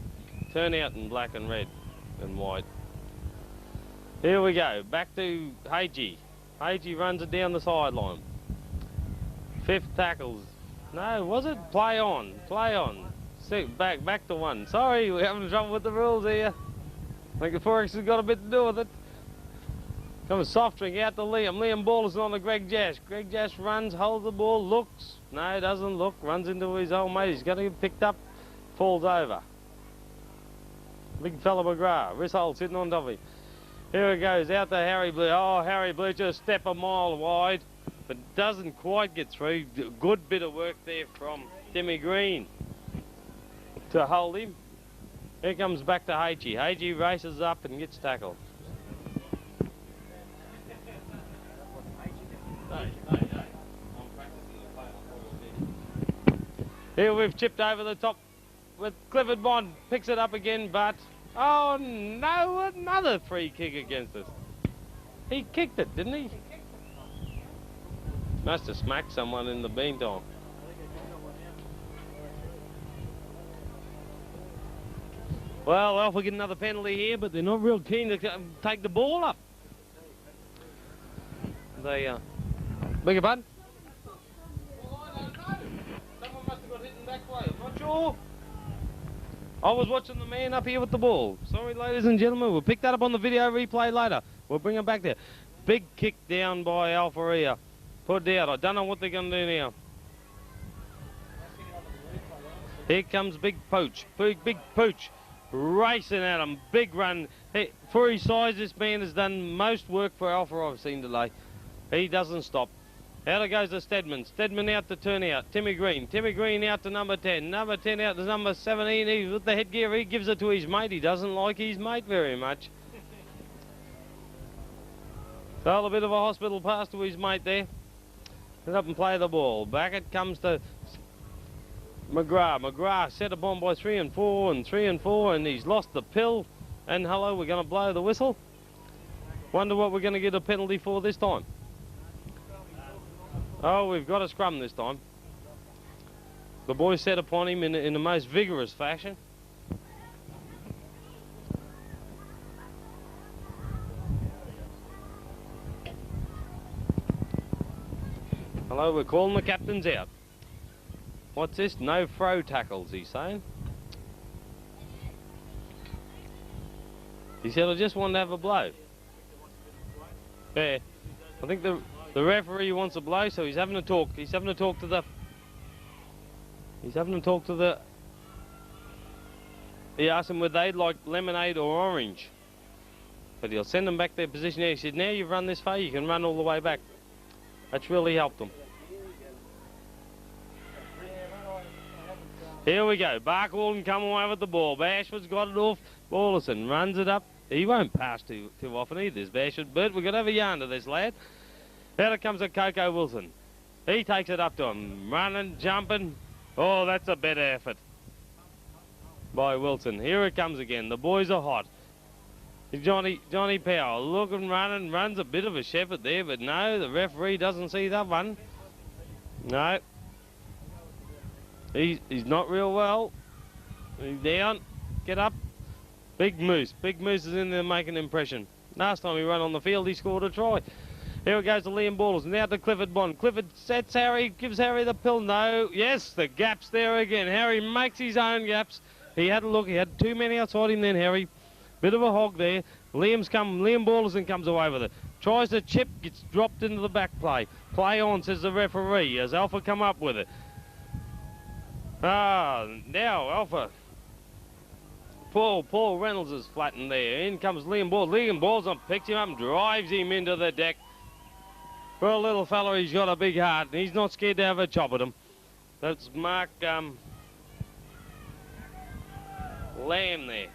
Turnout in black and red and white. Here we go, back to Hagee. Hagee runs it down the sideline. 5th tackles. No, was it? Play on, play on. Back to 1. Sorry, we're having trouble with the rules here. I think the Forex has got a bit to do with it. Comes Softring out to Liam. Liam Balderson on to Greg Jash. Greg Jash runs, holds the ball, looks. No, doesn't look. Runs into his old mate. He's going to get picked up. Falls over. Big fella McGrath. Rishold sitting on top of him. Here it goes, out to Harry Bleacher. Oh, Harry Bleacher, a step a mile wide, but doesn't quite get through. Good bit of work there from Timmy Green to hold him. Here comes back to Hagee. Hagee races up and gets tackled. Here we've chipped over the top with Clifford Bond. Picks it up again, but oh no, another free kick against us. He kicked it, didn't he? Must have smacked someone in the meantime. Well, Alpha get another penalty here, but they're not real keen to take the ball up. They, beg your pardon? Well, I don't know. Someone must have got hit in back way. I'm not sure. I was watching the man up here with the ball. Sorry, ladies and gentlemen. We'll pick that up on the video replay later. We'll bring it back there. Big kick down by Alpha here. Put out. I don't know what they're going to do now. Here comes Big Pooch. Big Pooch. Racing at him. Big run. Hey, for his size, this man has done most work for Alpha I've seen today. He doesn't stop. Out it goes to Stedman. Stedman out to Turnout. Timmy Green. Timmy Green out to number 10. Number 10 out to number 17. He's with the headgear. He gives it to his mate. He doesn't like his mate very much. Fell a bit of a hospital pass to his mate there. Get up and play the ball. Back it comes to McGrath. McGrath set a bomb by 3 and 4 and 3 and 4, and he's lost the pill. And hello, we're going to blow the whistle. Wonder what we're going to get a penalty for this time. Oh, we've got a scrum this time. The boys set upon him in the most vigorous fashion. Hello, we're calling the captains out. What's this? No throw tackles, he's saying. He said, I just wanted to have a blow. Yeah, I think the referee wants a blow, so he's having a talk. He's having to talk to the... He asked him whether they'd like lemonade or orange. But he'll send them back their position there. He said, now you've run this far, you can run all the way back. That's really helped them. Here we go. Barkwalden come away with the ball. Bashford's got it off. Balderson runs it up. He won't pass too often either, this Bashford. But we've got to have a yarn to this lad. Out it comes to Coco Wilson. He takes it up to him. Running, jumping. Oh, that's a better effort by Wilson. Here it comes again. The boys are hot. Johnny Powell looking, running, runs a bit of a shepherd there, but no, the referee doesn't see that one. No. He's not real well. He's down. Get up. Big Moose. Big Moose is in there making an impression. Last time he ran on the field, he scored a try. Here it goes to Liam Borders. Now to Clifford Bond. Clifford sets Harry, gives Harry the pill. No. Yes, the gap's there again. Harry makes his own gaps. He had a look. He had too many outside him then, Harry. Bit of a hog there. Liam Balderson comes away with it. Tries to chip, gets dropped into the back play. Play on, says the referee, as Alpha come up with it. Now Alpha. Paul Reynolds is flattened there. In comes Liam Ball. Liam Ball's on, picks him up and drives him into the deck. For a little fella, he's got a big heart, and he's not scared to have a chop at him. That's Mark Lamb there.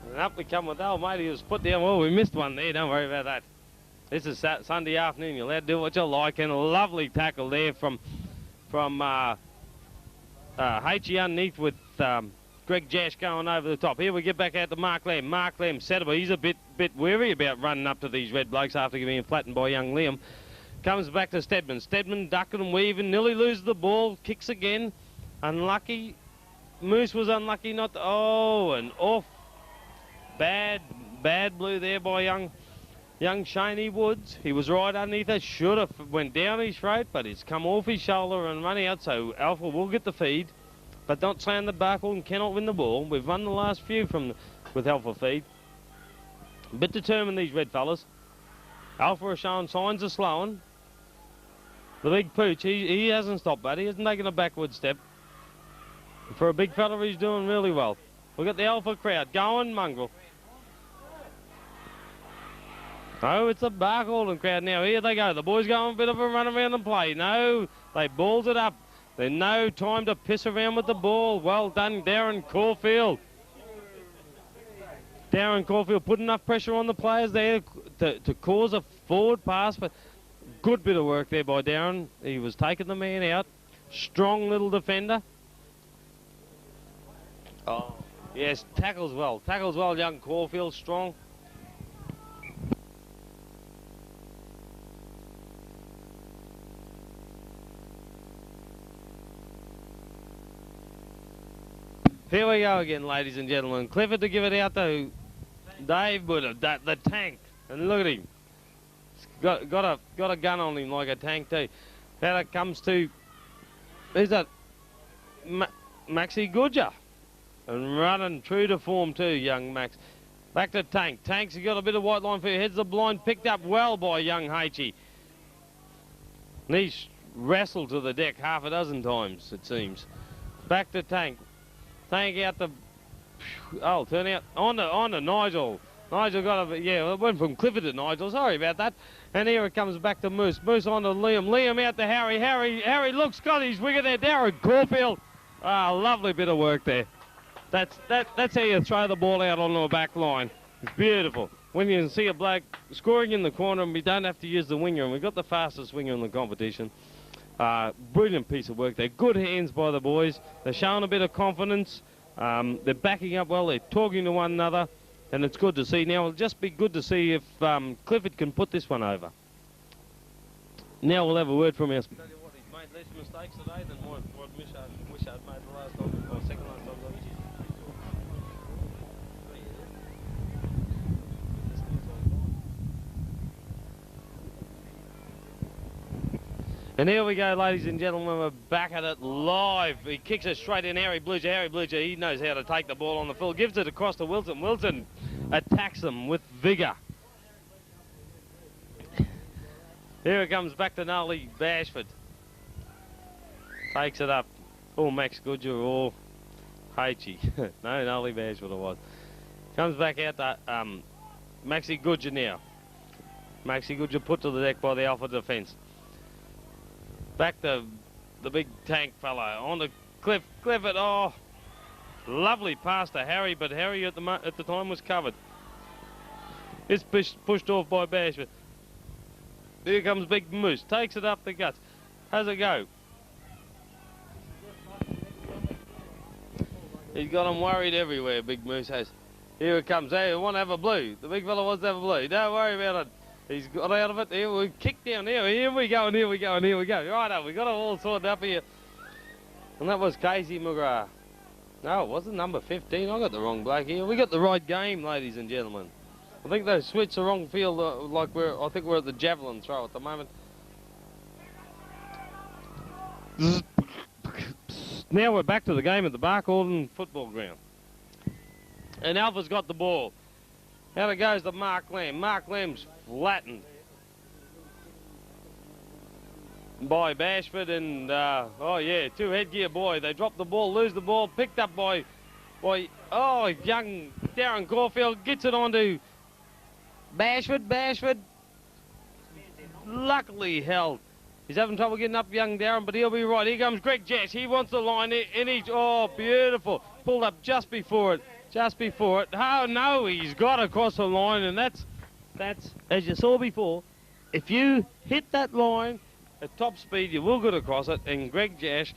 And up we come with old mate. He was put down. Well, we missed one there. Don't worry about that. This is Sunday afternoon. You're allowed to do what you like. And a lovely tackle there from H.E. underneath with Greg Jash going over the top. Here we get back out to Mark Lamb. Mark Lamb set up. He's a bit weary about running up to these red blokes after being flattened by young Liam. Comes back to Stedman. Stedman ducking and weaving. Nearly loses the ball. Kicks again. Unlucky. Moose was unlucky not to... Oh, and off. Bad blue there by young Shaney Woods. He was right underneath it. Should have went down his throat, but it's come off his shoulder and run out. So Alpha will get the feed, but not slam the buckle and cannot win the ball. We've run the last few with Alpha feed. A bit determined, these red fellas. Alpha are showing signs of slowing. The big pooch, he hasn't stopped, but he hasn't taken a backward step. For a big fella, he's doing really well. We've got the Alpha crowd going mongrel. Oh, it's a Barcaldine crowd now. Here they go. The boys going a bit of a run around and play. No, they balls it up. There's no time to piss around with the ball. Well done, Darren Caulfield. Darren Caulfield put enough pressure on the players there to cause a forward pass. But good bit of work there by Darren. He was taking the man out. Strong little defender. Oh, yes, tackles well. Tackles well, young Caulfield. Strong. Here we go again, ladies and gentlemen. Clifford to give it out to Dave Wood, the tank. And look at him. He's got a gun on him like a tank too. Now it comes to, who's that? Maxie Goodger. And running true to form too, young Max. Back to Tank. Tank's got a bit of white line for you. Heads the blind, picked up well by young H.E. And he's wrestled to the deck half a dozen times, it seems. Back to Tank. Tank out the... Oh, turn out on to Nigel. Nigel got a... Yeah, it went from Clifford to Nigel. Sorry about that. And here it comes back to Moose. Moose on to Liam. Liam out to Harry. Harry looks, got his wicket there. Darren Caulfield. Ah, lovely bit of work there. That's how you throw the ball out onto a back line. It's beautiful. When you can see a bloke scoring in the corner and we don't have to use the winger, and we've got the fastest winger in the competition. Brilliant piece of work there. Good hands by the boys. They're showing a bit of confidence. They're backing up well. They're talking to one another. And it's good to see. Now, it'll just be good to see if Clifford can put this one over. Now we'll have a word from our... Tell you what, he's made less mistakes today than what Wishart made the last time, or second last time. And here we go, ladies and gentlemen, we're back at it live. He kicks it straight in. Harry Blucher, he knows how to take the ball on the field. Gives it across to Wilson. Wilson attacks them with vigour. Here it comes back to Nolly Bashford. Takes it up. Oh, Max Goodger or H.E. No, Nolly Bashford it was. Comes back out to Maxie Goodger now. Maxie Goodger put to the deck by the Alpha defence. Back to the big tank fella. On to Clifford. Oh, lovely pass to Harry, but Harry at the time was covered. It's pushed off by Bashford. Here comes Big Moose. Takes it up the guts. How's it go? He's got him worried everywhere, Big Moose has. Here it comes. Hey, I want to have a blue. The big fella wants to have a blue. Don't worry about it. He's got out of it. Here we kick down. Here we go, and here we go, and here we go. Right, we got it all sorted up here. And that was Casey McGrath. No, it wasn't number 15. I got the wrong bloke here. We got the right game, ladies and gentlemen. I think they switched the wrong field. I think we're at the javelin throw at the moment. Now we're back to the game at the Barcaldine football ground. And Alpha's got the ball. Out it goes to Mark Lamb. Mark Lamb's flattened. by Bashford and, oh yeah, two headgear boy. They drop the ball, lose the ball, picked up by young Darren Caulfield, gets it onto Bashford, luckily held. He's having trouble getting up, young Darren, but he'll be right. Here comes Greg Jess. He wants the line, and he's, oh, beautiful. Pulled up just before it. Oh, no, he's got across the line, and that's, as you saw before, if you hit that line at top speed, you will get across it, and Greg Jess.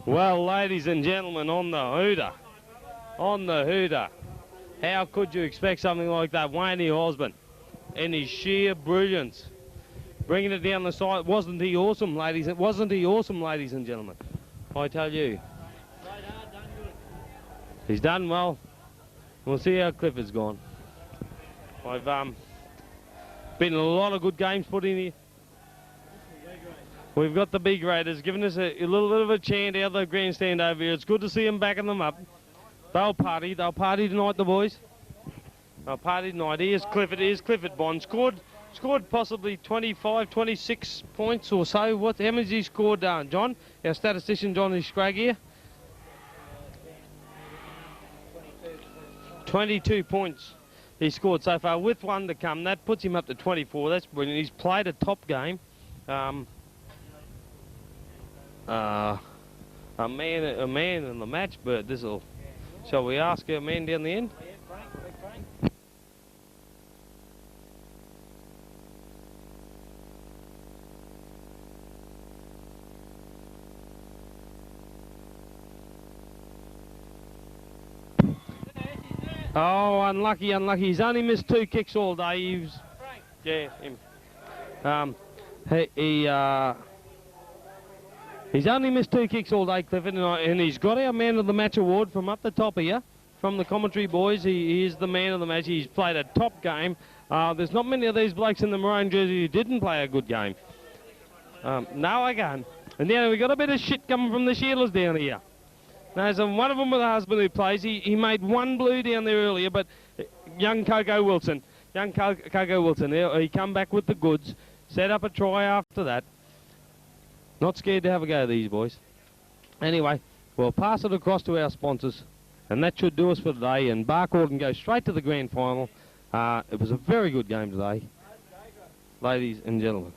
Well, ladies and gentlemen, on the hooter, how could you expect something like that? Wayne Osborne, in his sheer brilliance, bringing it down the side. Wasn't he awesome, ladies and gentlemen? I tell you. He's done well. We'll see how Clifford's gone. I've been a lot of good games put in here. We've got the B graders giving us a little bit of a chant out of the grandstand over here. It's good to see them backing them up. They'll party tonight, the boys. They'll party tonight. Here's Clifford Bond. Scored possibly 25, 26 points or so. How many has he scored, John? Our statistician, Johnny Scragg here. 22 points he scored so far, with one to come. That puts him up to 24. That's brilliant. He's played a top game. A man in the match, but this'll. Shall we ask our man down the end? Oh, unlucky. He's only missed 2 kicks all day. Yeah, him. He's only missed 2 kicks all day, Clifford, and he's got our man of the match award from up the top here, from the commentary boys. He is the man of the match. He's played a top game. There's not many of these blokes in the maroon jersey who didn't play a good game. No, I can't. And then we got a bit of shit coming from the Sheilas down here. Now, so one of them with a husband who plays. He made 1 blue down there earlier, but young Coco Wilson, he come back with the goods, set up a try after that. Not scared to have a go, these boys. Anyway, we'll pass it across to our sponsors, and that should do us for today. And Barcor can go straight to the grand final. It was a very good game today, ladies and gentlemen.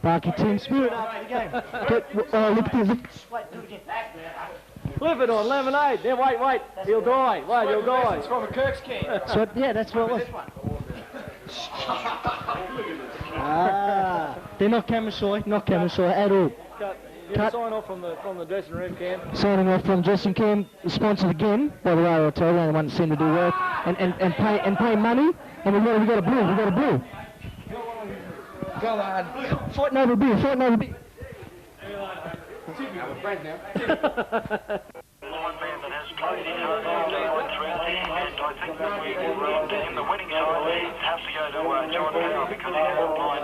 Barky team spirit after the game. Look at this. Wait, do it again. Flip it on lemonade. Then wait. He'll die. Wait, he'll die. It's from a Kirk's can. So, yeah, that's what it was. They're not camera shy at all. Cut. Sign off from the dressing room, Cam. Signing off from dressing cam, sponsored again by the Railroad Hotel, the only one that seemed to do work, and pay money, and we got a blue. Go on. Fighting over beer. Line man that has played his own throughout the end, and I think that we will, in the winning side, has to go to John Power because he has blind.